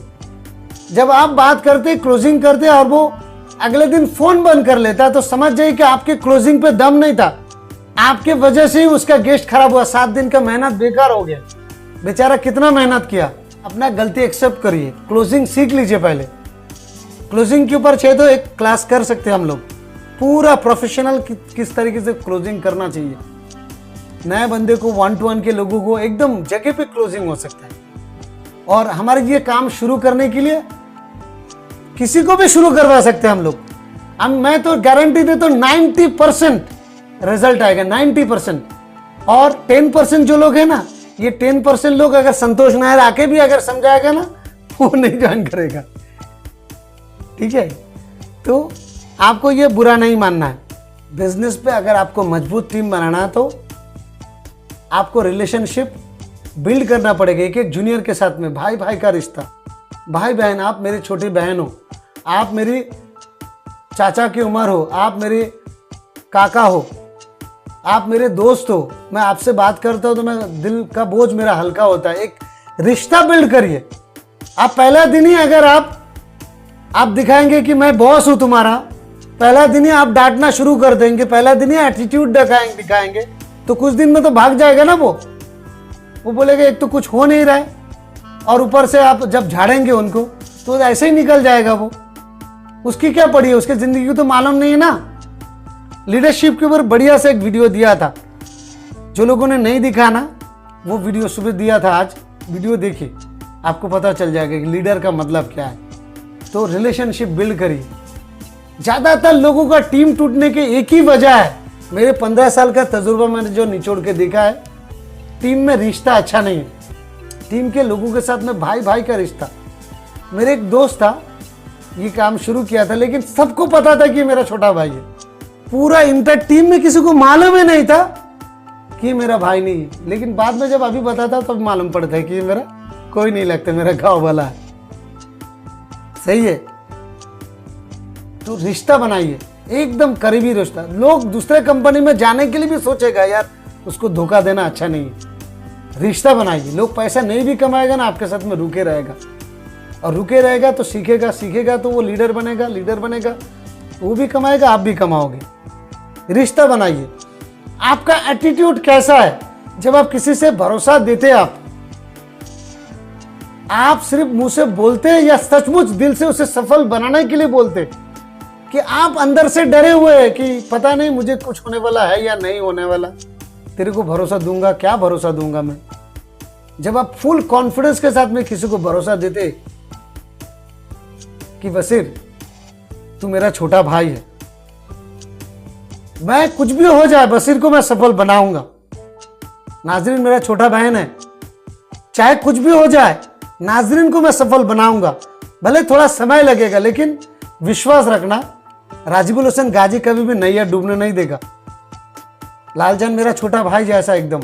जब आप बात करते, क्लोजिंग करते और वो अगले दिन फोन बंद कर लेता है, तो समझ जाइए कि आपके क्लोजिंग पे दम नहीं था। आपके वजह से ही उसका गेस्ट खराब हुआ, 7 दिन का मेहनत बेकार हो गया। बेचारा कितना मेहनत किया। अपना गलती एक्सेप्ट करिए, क्लोजिंग सीख लीजिए। पहले क्लोजिंग के ऊपर चाहिए तो एक क्लास कर सकते हैं हम लोग, पूरा प्रोफेशनल किस तरीके से क्लोजिंग करना चाहिए। नए बंदे को, 1 to 1 के लोगों को एकदम जगह पे क्लोजिंग हो सकता है। और हमारे ये काम शुरू करने के लिए किसी को भी शुरू करवा सकते हैं हम लोग। मैं तो गारंटी देता हूं 90% रिजल्ट आएगा, 90%। और 10% जो लोग हैं ना, ये 10% लोग अगर संतोष नायर आके भी अगर समझाएगा ना, वो नहीं ज्वाइन करेगा। ठीक है, तो आपको ये बुरा नहीं मानना है। बिजनेस पे अगर आपको मजबूत टीम बनाना है तो आपको रिलेशनशिप बिल्ड करना पड़ेगा एक एक जूनियर के साथ में। भाई भाई का रिश्ता, भाई बहन, आप मेरी छोटी बहन हो, आप मेरी चाचा की उम्र हो, आप मेरे काका हो, आप मेरे दोस्त हो। मैं आपसे बात करता हूं तो मैं दिल का बोझ मेरा हल्का होता है। एक रिश्ता बिल्ड करिए। आप पहला दिन ही अगर आप दिखाएंगे कि मैं बॉस हूं तुम्हारा, पहला दिन ही आप डांटना शुरू कर देंगे, पहला दिन ही एटीट्यूड दिखाएंगे, तो कुछ दिन में तो भाग जाएगा ना वो बोलेगा एक तो कुछ हो नहीं रहा है, और ऊपर से आप जब झाड़ेंगे उनको तो ऐसे ही निकल जाएगा वो। उसकी क्या पड़ी है, उसकी जिंदगी को तो मालूम नहीं है ना। लीडरशिप के ऊपर बढ़िया से एक वीडियो दिया था, जो लोगों ने नहीं दिखा ना, वो वीडियो सुबह दिया था, आज वीडियो देखिए, आपको पता चल जाएगा कि लीडर का मतलब क्या है। तो रिलेशनशिप बिल्ड करिए। ज्यादातर लोगों का टीम टूटने की एक ही वजह है, मेरे 15 साल का तजुर्बा मैंने जो निचोड़ के देखा है, टीम में रिश्ता अच्छा नहीं है। टीम के लोगों के साथ में भाई भाई का रिश्ता। मेरे एक दोस्त था, ये काम शुरू किया था, लेकिन सबको पता था कि मेरा छोटा भाई है। पूरा इंटर टीम में किसी को मालूम ही नहीं था कि मेरा भाई नहीं है, लेकिन बाद में जब अभी बताता तब मालूम पड़ता है कि मेरा कोई नहीं लगता, मेरा गाँव वाला है। सही है, तो रिश्ता बनाइए, एकदम करीबी रिश्ता। लोग दूसरे कंपनी में जाने के लिए भी सोचेगा यार उसको धोखा देना अच्छा नहीं है। रिश्ता बनाइए। लोग पैसा नहीं भी कमाएगा ना, आपके साथ में रुके रहेगा, और रुके रहेगा तो सीखेगा तो वो लीडर बनेगा, वो भी कमाएगा, आप भी कमाओगे। रिश्ता बनाइए। आपका एटीट्यूड कैसा है जब आप किसी से भरोसा देते हैं, आप आप सिर्फ मुंह से बोलते हैं या सचमुच दिल से उसे सफल बनाने के लिए बोलते, कि आप अंदर से डरे हुए हैं कि पता नहीं मुझे कुछ होने वाला है या नहीं होने वाला, तेरे को भरोसा दूंगा, क्या भरोसा दूंगा मैं। जब आप फुल कॉन्फिडेंस के साथ में किसी को भरोसा देते कि बशीर तू मेरा छोटा भाई है, मैं कुछ भी हो जाए बशीर को मैं सफल बनाऊंगा। नाजरीन मेरा छोटा बहन है, चाहे कुछ भी हो जाए नाजरीन को मैं सफल बनाऊंगा, भले थोड़ा समय लगेगा, लेकिन विश्वास रखना राजीबुल हुसैन गाजी कभी भी नैया डूबने नहीं देगा। लालजान मेरा छोटा भाई जैसा एकदम।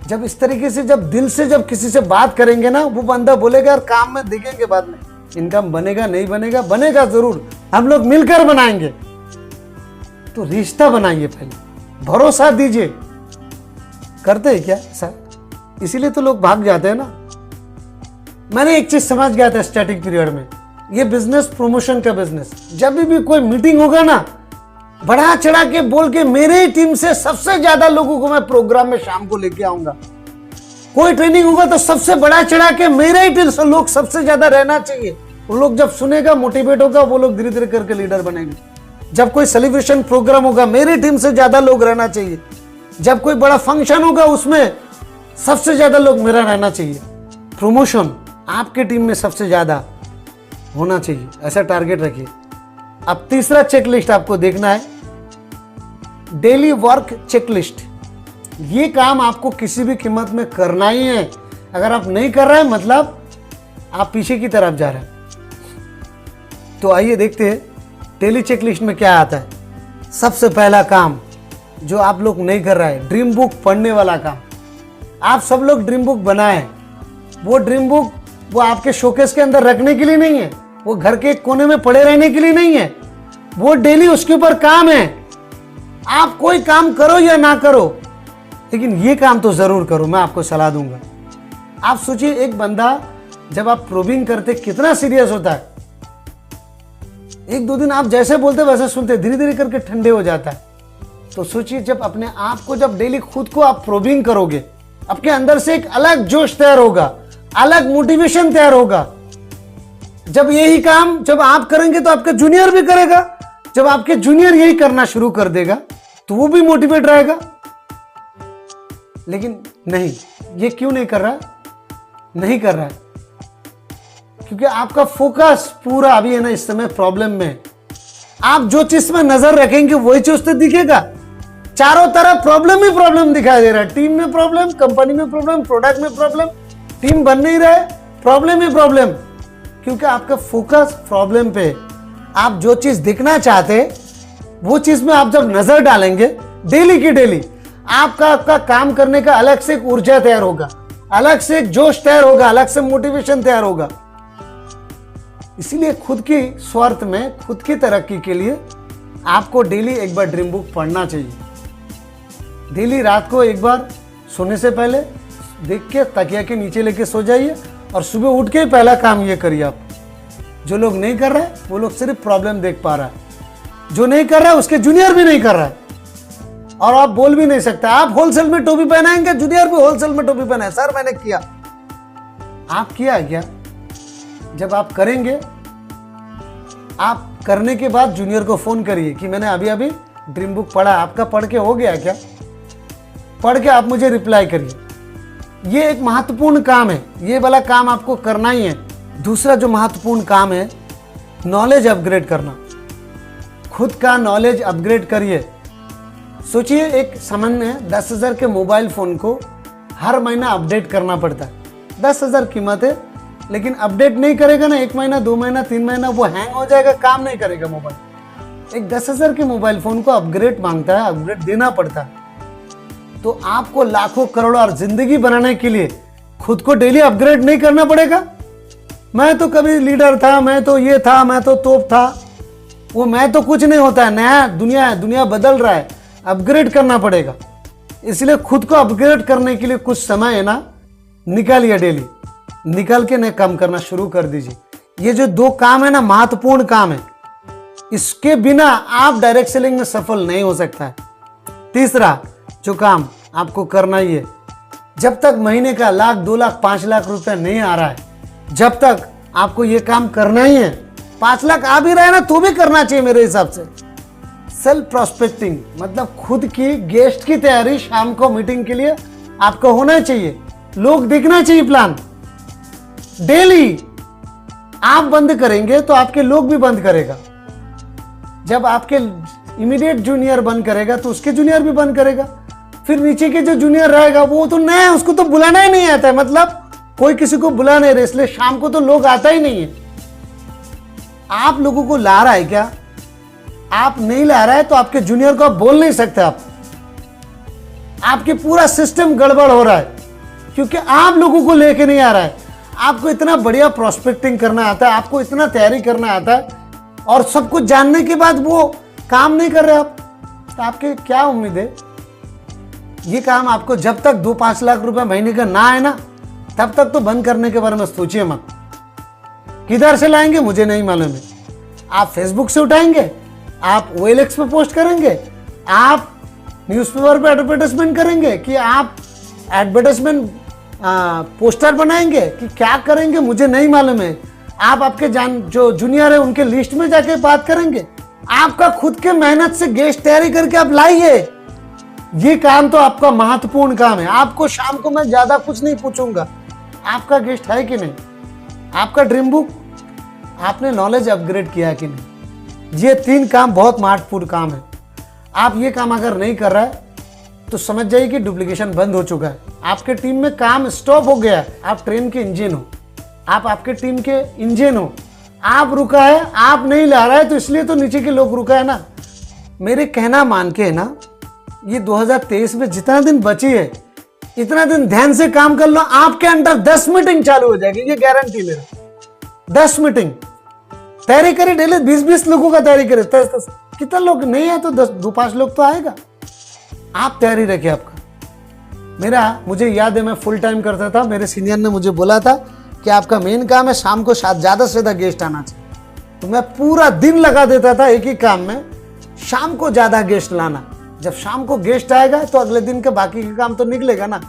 जब इस तरीके से जब दिल से जब किसी से बात करेंगे ना, वो बंदा बोलेगा यार काम में देखेंगे बाद में, इनकम बनेगा नहीं बनेगा, बनेगा जरूर, हम लोग मिलकर बनाएंगे। तो रिश्ता बनाइए, पहले भरोसा दीजिए। करते हैं क्या ऐसा? इसीलिए तो लोग भाग जाते हैं ना। मैंने एक चीज समझ गया था स्टैटिक पीरियड में, ये बिजनेस प्रमोशन का बिजनेस, जब भी कोई मीटिंग होगा ना, बढ़ा चढ़ा के बोल के मेरे ही टीम से सबसे ज्यादा लोगों को मैं प्रोग्राम में शाम को लेके आऊंगा। कोई ट्रेनिंग होगा तो सबसे बढ़ा चढ़ा के मेरे ही टीम से लोग सबसे ज्यादा रहना चाहिए। वो लोग जब सुनेगा मोटिवेट होगा, वो लोग धीरे धीरे करके लीडर बनेंगे। जब कोई सेलिब्रेशन प्रोग्राम होगा मेरी टीम से ज्यादा लोग रहना चाहिए। जब कोई बड़ा फंक्शन होगा उसमें सबसे ज्यादा लोग मेरा रहना चाहिए। प्रमोशन आपके टीम में सबसे ज्यादा होना चाहिए, ऐसा टारगेट रखिए। अब तीसरा चेकलिस्ट आपको देखना है, डेली वर्क चेकलिस्ट। ये काम आपको किसी भी कीमत में करना ही है। अगर आप नहीं कर रहे हैं मतलब आप पीछे की तरफ जा रहे हैं। तो आइए देखते हैं डेली चेकलिस्ट में क्या आता है। सबसे पहला काम जो आप लोग नहीं कर रहे हैं, ड्रीम बुक पढ़ने वाला काम। आप सब लोग ड्रीम बुक बनाएं। वो ड्रीम बुक वो आपके शोकेस के अंदर रखने के लिए नहीं है, वो घर के एक कोने में पड़े रहने के लिए नहीं है, वो डेली उसके ऊपर काम है। आप कोई काम करो या ना करो, लेकिन ये काम तो जरूर करो, मैं आपको सलाह दूंगा। आप सोचिए एक बंदा जब आप प्रोबिंग करते कितना सीरियस होता है। एक दो दिन आप जैसे बोलते वैसे सुनते, धीरे धीरे करके ठंडे हो जाता है। तो सोचिए जब अपने आप को जब डेली खुद को आप प्रोबिंग करोगे, आपके अंदर से एक अलग जोश तैयार होगा, अलग मोटिवेशन तैयार होगा। जब यही काम जब आप करेंगे तो आपका जूनियर भी करेगा। जब आपके जूनियर यही करना शुरू कर देगा तो वो भी मोटिवेट रहेगा। लेकिन नहीं, ये क्यों नहीं कर रहा? नहीं कर रहा है क्योंकि आपका फोकस पूरा अभी है ना इस समय प्रॉब्लम में। आप जो चीज में नजर रखेंगे वही चीज तो दिखेगा। चारों तरफ प्रॉब्लम ही प्रॉब्लम दिखाई दे रहा है। टीम में प्रॉब्लम, कंपनी में प्रॉब्लम, प्रोडक्ट में प्रॉब्लम, टीम बन नहीं रहा है, प्रॉब्लम ही प्रॉब्लम। क्योंकि आपका फोकस प्रॉब्लम पे। आप जो चीज दिखना चाहते वो चीज में आप जब नजर डालेंगे डेली की डेली, आपका काम करने का अलग से एक ऊर्जा तैयार होगा, अलग से एक जोश तैयार होगा, अलग से मोटिवेशन तैयार होगा। इसीलिए खुद की स्वार्थ में, खुद की तरक्की के लिए आपको डेली एक बार ड्रीम बुक पढ़ना चाहिए। डेली रात को एक बार सोने से पहले देख के तकिया के नीचे लेके सो जाइए और सुबह उठ के पहला काम ये करिए आप। जो लोग नहीं कर रहे वो लोग सिर्फ प्रॉब्लम देख पा रहा है, जो नहीं कर रहा है उसके जूनियर भी नहीं कर रहा है। और आप बोल भी नहीं सकते, आप होलसेल में टोपी पहनाएंगे, जूनियर भी होलसेल में टोपी पहनाए, सर मैंने किया। आप किया है क्या? जब आप करेंगे, आप करने के बाद जूनियर को फोन करिए कि मैंने अभी अभी ड्रीम बुक पढ़ा, आपका पढ़ के हो गया क्या? पढ़ के आप मुझे रिप्लाई करिए। ये एक महत्वपूर्ण काम है, ये वाला काम आपको करना ही है। दूसरा जो महत्वपूर्ण काम है, नॉलेज अपग्रेड करना। खुद का नॉलेज अपग्रेड करिए। सोचिए एक सामान्य 10,000 के मोबाइल फोन को हर महीना अपडेट करना पड़ता है। 10,000 कीमत है, लेकिन अपडेट नहीं करेगा ना, 1 महीना 2 महीना 3 महीना वो हैंग हो जाएगा, काम नहीं करेगा मोबाइल। एक 10,000 के मोबाइल फोन को अपग्रेड मांगता है, अपग्रेड देना पड़ता है। तो आपको लाखों करोड़ों और जिंदगी बनाने के लिए खुद को डेली अपग्रेड नहीं करना पड़ेगा। मैं तो कभी लीडर था, मैं तो ये था, मैं तो तोप था, वो मैं तो कुछ नहीं होता है। नया दुनिया है, दुनिया बदल रहा है, अपग्रेड करना पड़ेगा। इसलिए खुद को अपग्रेड करने के लिए कुछ समय है ना निकालिए, डेली निकाल के नए काम करना शुरू कर दीजिए। ये जो 2 काम है ना महत्वपूर्ण काम है, इसके बिना आप डायरेक्ट सेलिंग में सफल नहीं हो सकता है। तीसरा जो काम आपको करना ही है, जब तक महीने का 1 लाख 2 लाख 5 लाख रुपया नहीं आ रहा है, जब तक आपको ये काम करना ही है। 5 लाख आ भी रहा है ना तो भी करना चाहिए मेरे हिसाब से। सेल्फ प्रोस्पेक्टिंग मतलब खुद की गेस्ट की तैयारी शाम को मीटिंग के लिए आपको होना चाहिए। लोग दिखना चाहिए प्लान डेली। आप बंद करेंगे तो आपके लोग भी बंद करेगा। जब आपके इमीडिएट जूनियर बंद करेगा तो उसके जूनियर भी बंद करेगा। फिर नीचे के जो जूनियर रहेगा वो तो नया है, उसको तो बुलाना ही नहीं आता है। मतलब कोई किसी को बुला नहीं रहे, इसलिए शाम को तो लोग आता ही नहीं है। आप लोगों को ला रहा है क्या? आप नहीं ला रहा है तो आपके जूनियर को आप बोल नहीं सकते। आपके पूरा सिस्टम गड़बड़ हो रहा है क्योंकि आप लोगों को लेके नहीं आ रहा है। आपको इतना बढ़िया प्रोस्पेक्टिंग करना आता है, आपको इतना तैयारी करना आता है, और सब कुछ जानने के बाद वो काम नहीं कर रहे आप, तो आपके क्या उम्मीद है? ये काम आपको जब तक 2-5 लाख रुपए महीने का ना आए ना, तब तक तो बंद करने के बारे में सोचिए मत। किधर से लाएंगे मुझे नहीं मालूम है। आप फेसबुक से उठाएंगे, आप OLX पे पोस्ट करेंगे, आप न्यूज़पेपर पे एडवर्टाइजमेंट करेंगे, कि आप एडवर्टाइजमेंट पोस्टर बनाएंगे, कि क्या करेंगे मुझे नहीं मालूम है। आप आपके जो जूनियर है उनके लिस्ट में जाके बात करेंगे। आपका खुद के मेहनत से गेस्ट तैयारी करके आप लाइए। ये काम तो आपका महत्वपूर्ण काम है। आपको शाम को मैं ज्यादा कुछ नहीं पूछूंगा, आपका गेस्ट है कि नहीं, आपका ड्रीम बुक, आपने नॉलेज अपग्रेड किया कि नहीं। ये 3 काम बहुत महत्वपूर्ण काम है। आप ये काम अगर नहीं कर रहा है तो समझ जाइए कि डुप्लीकेशन बंद हो चुका है। आपके टीम में काम स्टॉप हो गया। आप ट्रेन के इंजन हो, आप आपके टीम के इंजन हो। आप रुका है, आप नहीं ला रहा है तो इसलिए तो नीचे के लोग रुका है ना। मेरे कहना मान के है ना, ये 2023 में जितना दिन बची है इतना दिन ध्यान से काम कर लो। आपके अंदर 10 मीटिंग चालू हो जाएगी, ये गारंटी मेरा। 10 मीटिंग तैयारी करें डेली। 20-20 लोगों का तैयारी करें। 10 कितना लोग नहीं है तो 2-5 लोग तो आएगा। आप तैयारी रखिए आपका। मुझे याद है मैं फुल टाइम करता था। मेरे सीनियर ने मुझे बोला था कि आपका मेन काम है शाम को ज्यादा से ज्यादा गेस्ट आना चाहिए। तो मैं पूरा दिन लगा देता था एक ही काम में, शाम को ज्यादा गेस्ट लाना। जब शाम को गेस्ट आएगा तो अगले दिन के बाकी के काम तो निकलेगा ना।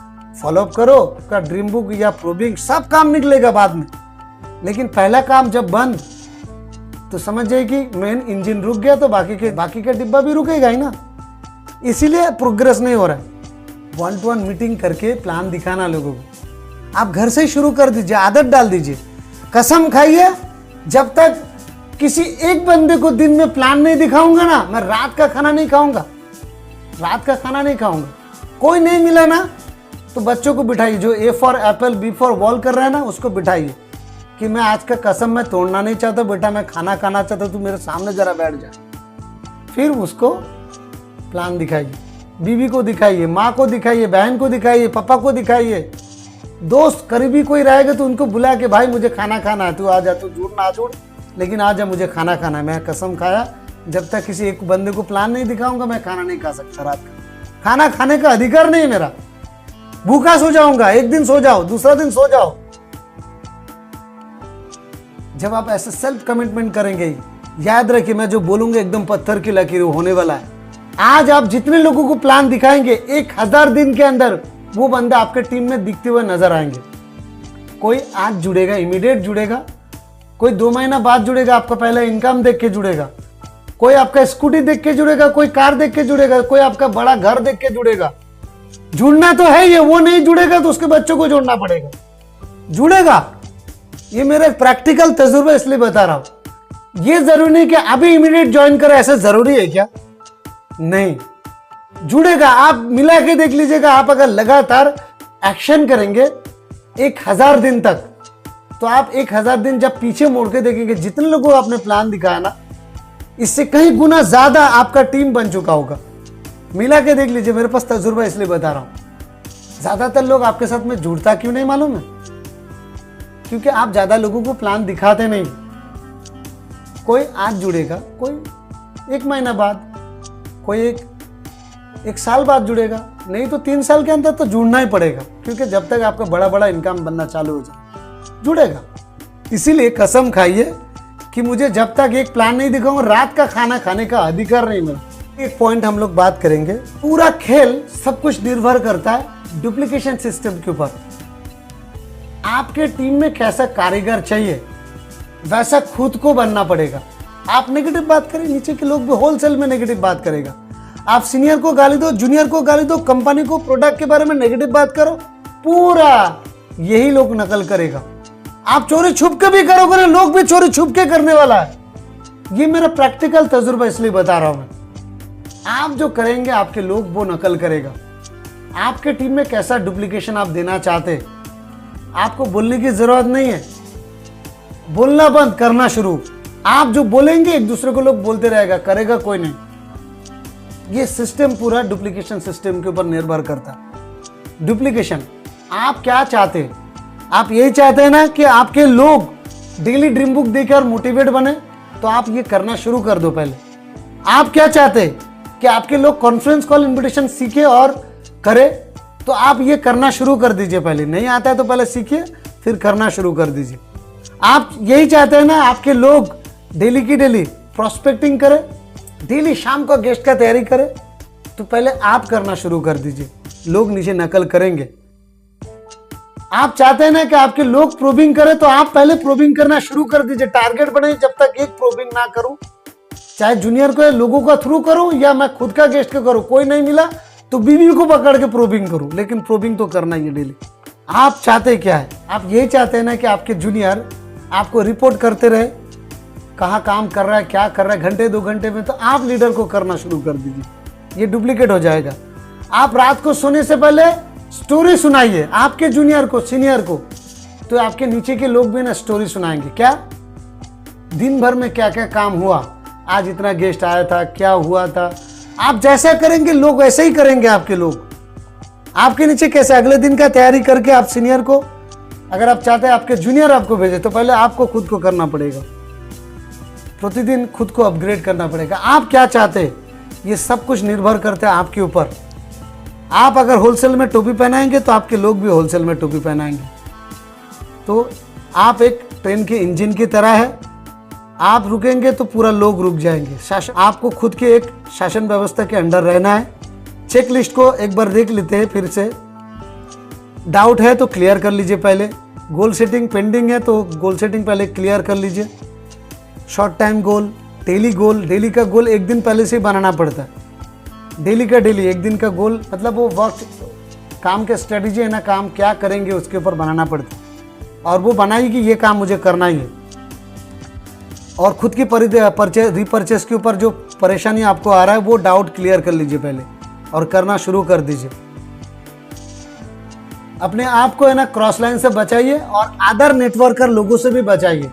फॉलोअप करो का ड्रीम बुक या प्रोबिंग सब काम निकलेगा बाद में। लेकिन पहला काम जब बंद तो समझ जाइए कि मेन इंजन रुक गया तो बाकी का डिब्बा भी रुकेगा ही ना। इसीलिए प्रोग्रेस नहीं हो रहा है। 1-to-1 मीटिंग करके प्लान दिखाना लोगों को। आप घर से ही शुरू कर दीजिए, आदत डाल दीजिए। कसम खाइए, जब तक किसी एक बंदे को दिन में प्लान नहीं दिखाऊंगा ना, मैं रात का खाना नहीं खाऊंगा। रात का खाना नहीं खाऊंगा। कोई नहीं मिला ना तो बच्चों को बिठाइए, जो A for Apple B for ball कर रहा है ना उसको बिठाइए कि मैं आज का कसम मैं तोड़ना नहीं चाहता बेटा, मैं खाना खाना चाहता, तू मेरे सामने जरा बैठ जा। फिर उसको प्लान दिखाइए, बीवी को दिखाइए, माँ को दिखाइए, बहन को दिखाइए, पापा को दिखाइए। दोस्त करीबी कोई रहेगा तो उनको बुला के भाई मुझे खाना खाना है, तू आ जा, तू झूठ ना छोड़ लेकिन आ जा, मुझे खाना खाना है। मैं कसम खाया जब तक किसी एक बंदे को प्लान नहीं दिखाऊंगा मैं खाना नहीं खा सकता। रात का खाना खाने का अधिकार नहीं है मेरा। भूखा सो जाऊंगा, एक दिन सो जाओ, दूसरा दिन सो जाओ। जब आप ऐसे सेल्फ कमिटमेंट करेंगे, याद रखिए मैं जो बोलूंगा एकदम पत्थर की लकीर होने वाला है। आज आप जितने लोगों को प्लान दिखाएंगे 1000 दिन के अंदर वो बंदे आपके टीम में दिखते हुए नजर आएंगे। कोई आज जुड़ेगा, इमीडिएट जुड़ेगा, कोई 2 महीना बाद जुड़ेगा, आपका पहला इनकम देख के जुड़ेगा, कोई आपका स्कूटी देख के जुड़ेगा, कोई कार देख के जुड़ेगा, कोई आपका बड़ा घर देख के जुड़ेगा। जुड़ना तो है ये, वो नहीं जुड़ेगा तो उसके बच्चों को जोड़ना पड़ेगा। जुड़ेगा, ये मेरा प्रैक्टिकल तजुर्बा इसलिए बता रहा हूं। ये जरूरी नहीं कि अभी इमीडिएट ज्वाइन करें, ऐसा जरूरी है क्या? नहीं, जुड़ेगा। आप मिला के देख लीजिएगा। आप अगर लगातार एक्शन करेंगे 1000 दिन तक, तो आप 1000 दिन जब पीछे मोड़ के देखेंगे, जितने लोगों को आपने प्लान दिखाया ना, इससे कहीं गुना ज्यादा आपका टीम बन चुका होगा। मिला के देख लीजिए, मेरे पास तजुर्बा इसलिए बता रहा हूं। ज्यादातर लोग आपके साथ में जुड़ता क्यों नहीं मालूम है? क्योंकि आप ज्यादा लोगों को प्लान दिखाते नहीं। कोई आज जुड़ेगा, कोई 1 महीना बाद, कोई एक साल बाद जुड़ेगा, नहीं तो 3 साल के अंदर तो जुड़ना ही पड़ेगा। क्योंकि जब तक आपका बड़ा बड़ा इनकम बनना चालू हो जाए जुड़ेगा। इसीलिए कसम खाइए कि मुझे जब तक एक प्लान नहीं दिखाऊंगा, रात का खाना खाने का अधिकार नहीं मिला। एक पॉइंट हम लोग बात करेंगे। पूरा खेल सब कुछ निर्भर करता है डुप्लीकेशन सिस्टम के ऊपर। आपके टीम में कैसा कारीगर चाहिए वैसा खुद को बनना पड़ेगा। आप नेगेटिव बात करें, नीचे के लोग भी होलसेल में नेगेटिव बात करेगा। आप सीनियर को गाली दो, जूनियर को गाली दो, कंपनी को, प्रोडक्ट के बारे में नेगेटिव बात करो, पूरा यही लोग नकल करेगा। आप चोरी छुप के भी करोगे ना, लोग भी चोरी छुप के करने वाला है। ये मेरा प्रैक्टिकल तजुर्बा इसलिए बता रहा हूं मैं। आप जो करेंगे आपके लोग वो नकल करेगा। आपके टीम में कैसा डुप्लीकेशन आप देना चाहते, आपको बोलने की जरूरत नहीं है, बोलना बंद करना शुरू। आप जो बोलेंगे एक दूसरे को लोग बोलते रहेगा, करेगा कोई नहीं। ये सिस्टम पूरा डुप्लीकेशन सिस्टम के ऊपर निर्भर करता है। डुप्लीकेशन आप क्या चाहते हैं? आप यही चाहते हैं ना कि आपके लोग डेली ड्रीम बुक देकर मोटिवेट बने, तो आप ये करना शुरू कर दो। पहले आप क्या चाहते हैं कि आपके लोग कॉन्फ्रेंस कॉल इनविटेशन सीखे और करे, तो आप ये करना शुरू कर दीजिए। पहले नहीं आता है तो पहले सीखिए, फिर करना शुरू कर दीजिए। आप यही चाहते हैं ना आपके लोग डेली की डेली प्रोस्पेक्टिंग करें, डेली शाम को गेस्ट का तैयारी करें, तो पहले आप करना शुरू कर दीजिए, लोग नीचे नकल करेंगे। आप चाहते हैं ना कि आपके लोग प्रोबिंग करें, तो आप पहले प्रोबिंग करना शुरू कर दीजिए। टारगेट बनाइए, जब तक एक प्रोबिंग ना करूं, चाहे जूनियर को या लोगों का थ्रू करूं या मैं खुद का गेस्ट का करूं, कोई नहीं मिला तो बीवी को पकड़ के प्रोबिंग करूं, लेकिन प्रोबिंग तो करना ही है डेली। आप चाहते क्या है? आप यही चाहते हैं ना कि आपके जूनियर आपको रिपोर्ट करते रहे, कहाँ काम कर रहा है, क्या कर रहा है, घंटे 2 घंटे में, तो आप लीडर को करना शुरू कर दीजिए। ये डुप्लीकेट हो जाएगा। आप रात को सोने से पहले स्टोरी सुनाइए आपके जूनियर को, सीनियर को, तो आपके नीचे के लोग भी ना स्टोरी सुनाएंगे। क्या दिन भर में क्या क्या काम हुआ, आज इतना गेस्ट आया था, क्या हुआ था। आप जैसा करेंगे लोग वैसे ही करेंगे। आपके लोग आपके नीचे कैसे अगले दिन का तैयारी करके आप सीनियर को, अगर आप चाहते हैं आपके जूनियर आपको भेजे, तो पहले आपको खुद को करना पड़ेगा। प्रतिदिन खुद को अपग्रेड करना पड़ेगा। आप क्या चाहते हैं, ये सब कुछ निर्भर करता है आपके ऊपर। आप अगर होलसेल में टोपी पहनाएंगे तो आपके लोग भी होलसेल में टोपी पहनाएंगे। तो आप एक ट्रेन के इंजन की तरह है, आप रुकेंगे तो पूरा लोग रुक जाएंगे। शासन, आपको खुद के एक शासन व्यवस्था के अंडर रहना है। चेक लिस्ट को एक बार देख लेते हैं फिर से। डाउट है तो क्लियर कर लीजिए पहले। गोल सेटिंग पेंडिंग है तो गोल सेटिंग पहले क्लियर कर लीजिए। शॉर्ट टाइम गोल, डेली गोल, डेली का गोल एक दिन पहले से ही बनाना पड़ता है। डेली का डेली, एक दिन का गोल मतलब वो वक्त, काम के स्ट्रेटेजी है ना, काम क्या करेंगे उसके ऊपर बनाना पड़ता है, और वो बनाई कि ये काम मुझे करना ही है। और खुद की रिपर्चेस के ऊपर जो परेशानी आपको आ रहा है वो डाउट क्लियर कर लीजिए पहले और करना शुरू कर दीजिए। अपने आप को है ना क्रॉस लाइन से बचाइए और अदर नेटवर्कर लोगों से भी बचाइए।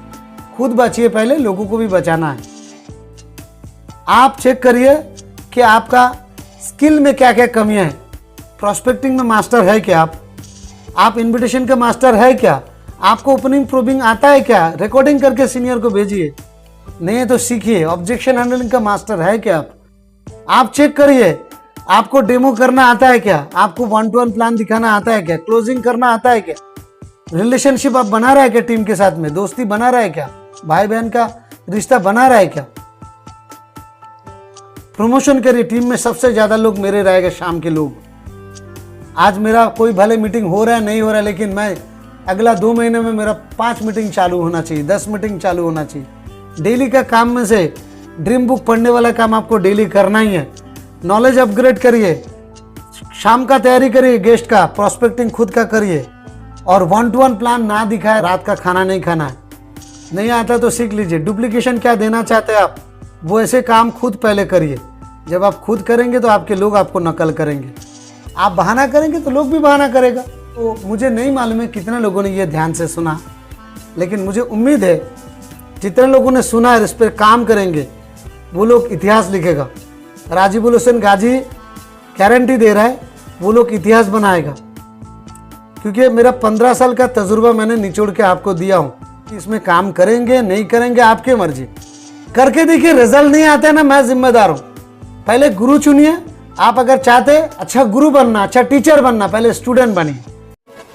खुद बचिए पहले, लोगों को भी बचाना है। आप चेक करिए कि आपका स्किल में क्या क्या कमियां हैं। प्रोस्पेक्टिंग में मास्टर है क्या आप इनविटेशन का मास्टर है क्या, आपको ओपनिंग प्रोबिंग आता है क्या, रिकॉर्डिंग करके सीनियर को भेजिए, नहीं है तो सीखिए। ऑब्जेक्शन हैंडलिंग का मास्टर है क्या आप चेक करिए। आपको डेमो करना आता है क्या, आपको 1-to-1 प्लान दिखाना आता है क्या, क्लोजिंग करना आता है क्या, रिलेशनशिप आप बना रहा है क्या, टीम के साथ में दोस्ती बना रहा है क्या, भाई बहन का रिश्ता बना रहा है क्या। प्रमोशन करिए। टीम में सबसे ज्यादा लोग मेरे रहेगा, शाम के लोग। आज मेरा कोई भले मीटिंग हो रहा है नहीं हो रहा है, लेकिन मैं अगला 2 महीने में मेरा 5 मीटिंग चालू होना चाहिए, 10 मीटिंग चालू होना चाहिए। डेली का काम में से ड्रीम बुक पढ़ने वाला काम आपको डेली करना ही है। नॉलेज अपग्रेड करिए, शाम का तैयारी करिए, गेस्ट का प्रोस्पेक्टिंग खुद का करिए, और 1-to-1 प्लान ना दिखाए, रात का खाना नहीं खाना है। नहीं आता तो सीख लीजिए। डुप्लीकेशन क्या देना चाहते हैं आप, वो ऐसे काम खुद पहले करिए। जब आप खुद करेंगे तो आपके लोग आपको नकल करेंगे। आप बहाना करेंगे तो लोग भी बहाना करेगा। तो मुझे नहीं मालूम है कितने लोगों ने ये ध्यान से सुना, लेकिन मुझे उम्मीद है जितने लोगों ने सुना है इस पर काम करेंगे वो लोग इतिहास लिखेगा। राजीव हुसैन गाजी गारंटी दे रहा है वो लोग इतिहास बनाएगा, क्योंकि मेरा 15 साल का तजुर्बा मैंने निचोड़ के आपको दिया हूँ। इसमें काम करेंगे नहीं करेंगे आपके मर्जी, करके देखिए। रिजल्ट नहीं आता है ना, मैं जिम्मेदार हूँ। पहले गुरु चुनिए। आप अगर चाहते अच्छा गुरु बनना, अच्छा टीचर बनना, पहले स्टूडेंट बनिए।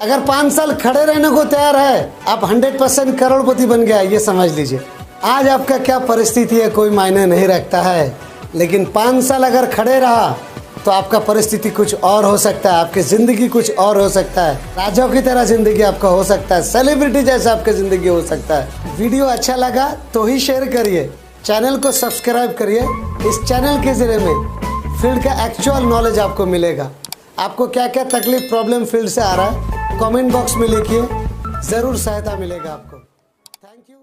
अगर 5 साल खड़े रहने को तैयार है, आप 100% करोड़पति बन गया, ये समझ लीजिए। आज आपका क्या परिस्थिति है कोई मायने नहीं रखता है, लेकिन 5 साल अगर खड़े रहा तो आपका परिस्थिति कुछ और हो सकता है, आपकी ज़िंदगी कुछ और हो सकता है, राजाओं की तरह ज़िंदगी आपका हो सकता है, सेलिब्रिटी जैसा आपकी ज़िंदगी हो सकता है। वीडियो अच्छा लगा तो ही शेयर करिए, चैनल को सब्सक्राइब करिए। इस चैनल के ज़रिए में फील्ड का एक्चुअल नॉलेज आपको मिलेगा। आपको क्या क्या तकलीफ प्रॉब्लम फील्ड से आ रहा है कमेंट बॉक्स में लिखिए, ज़रूर सहायता मिलेगा आपको। Thank you.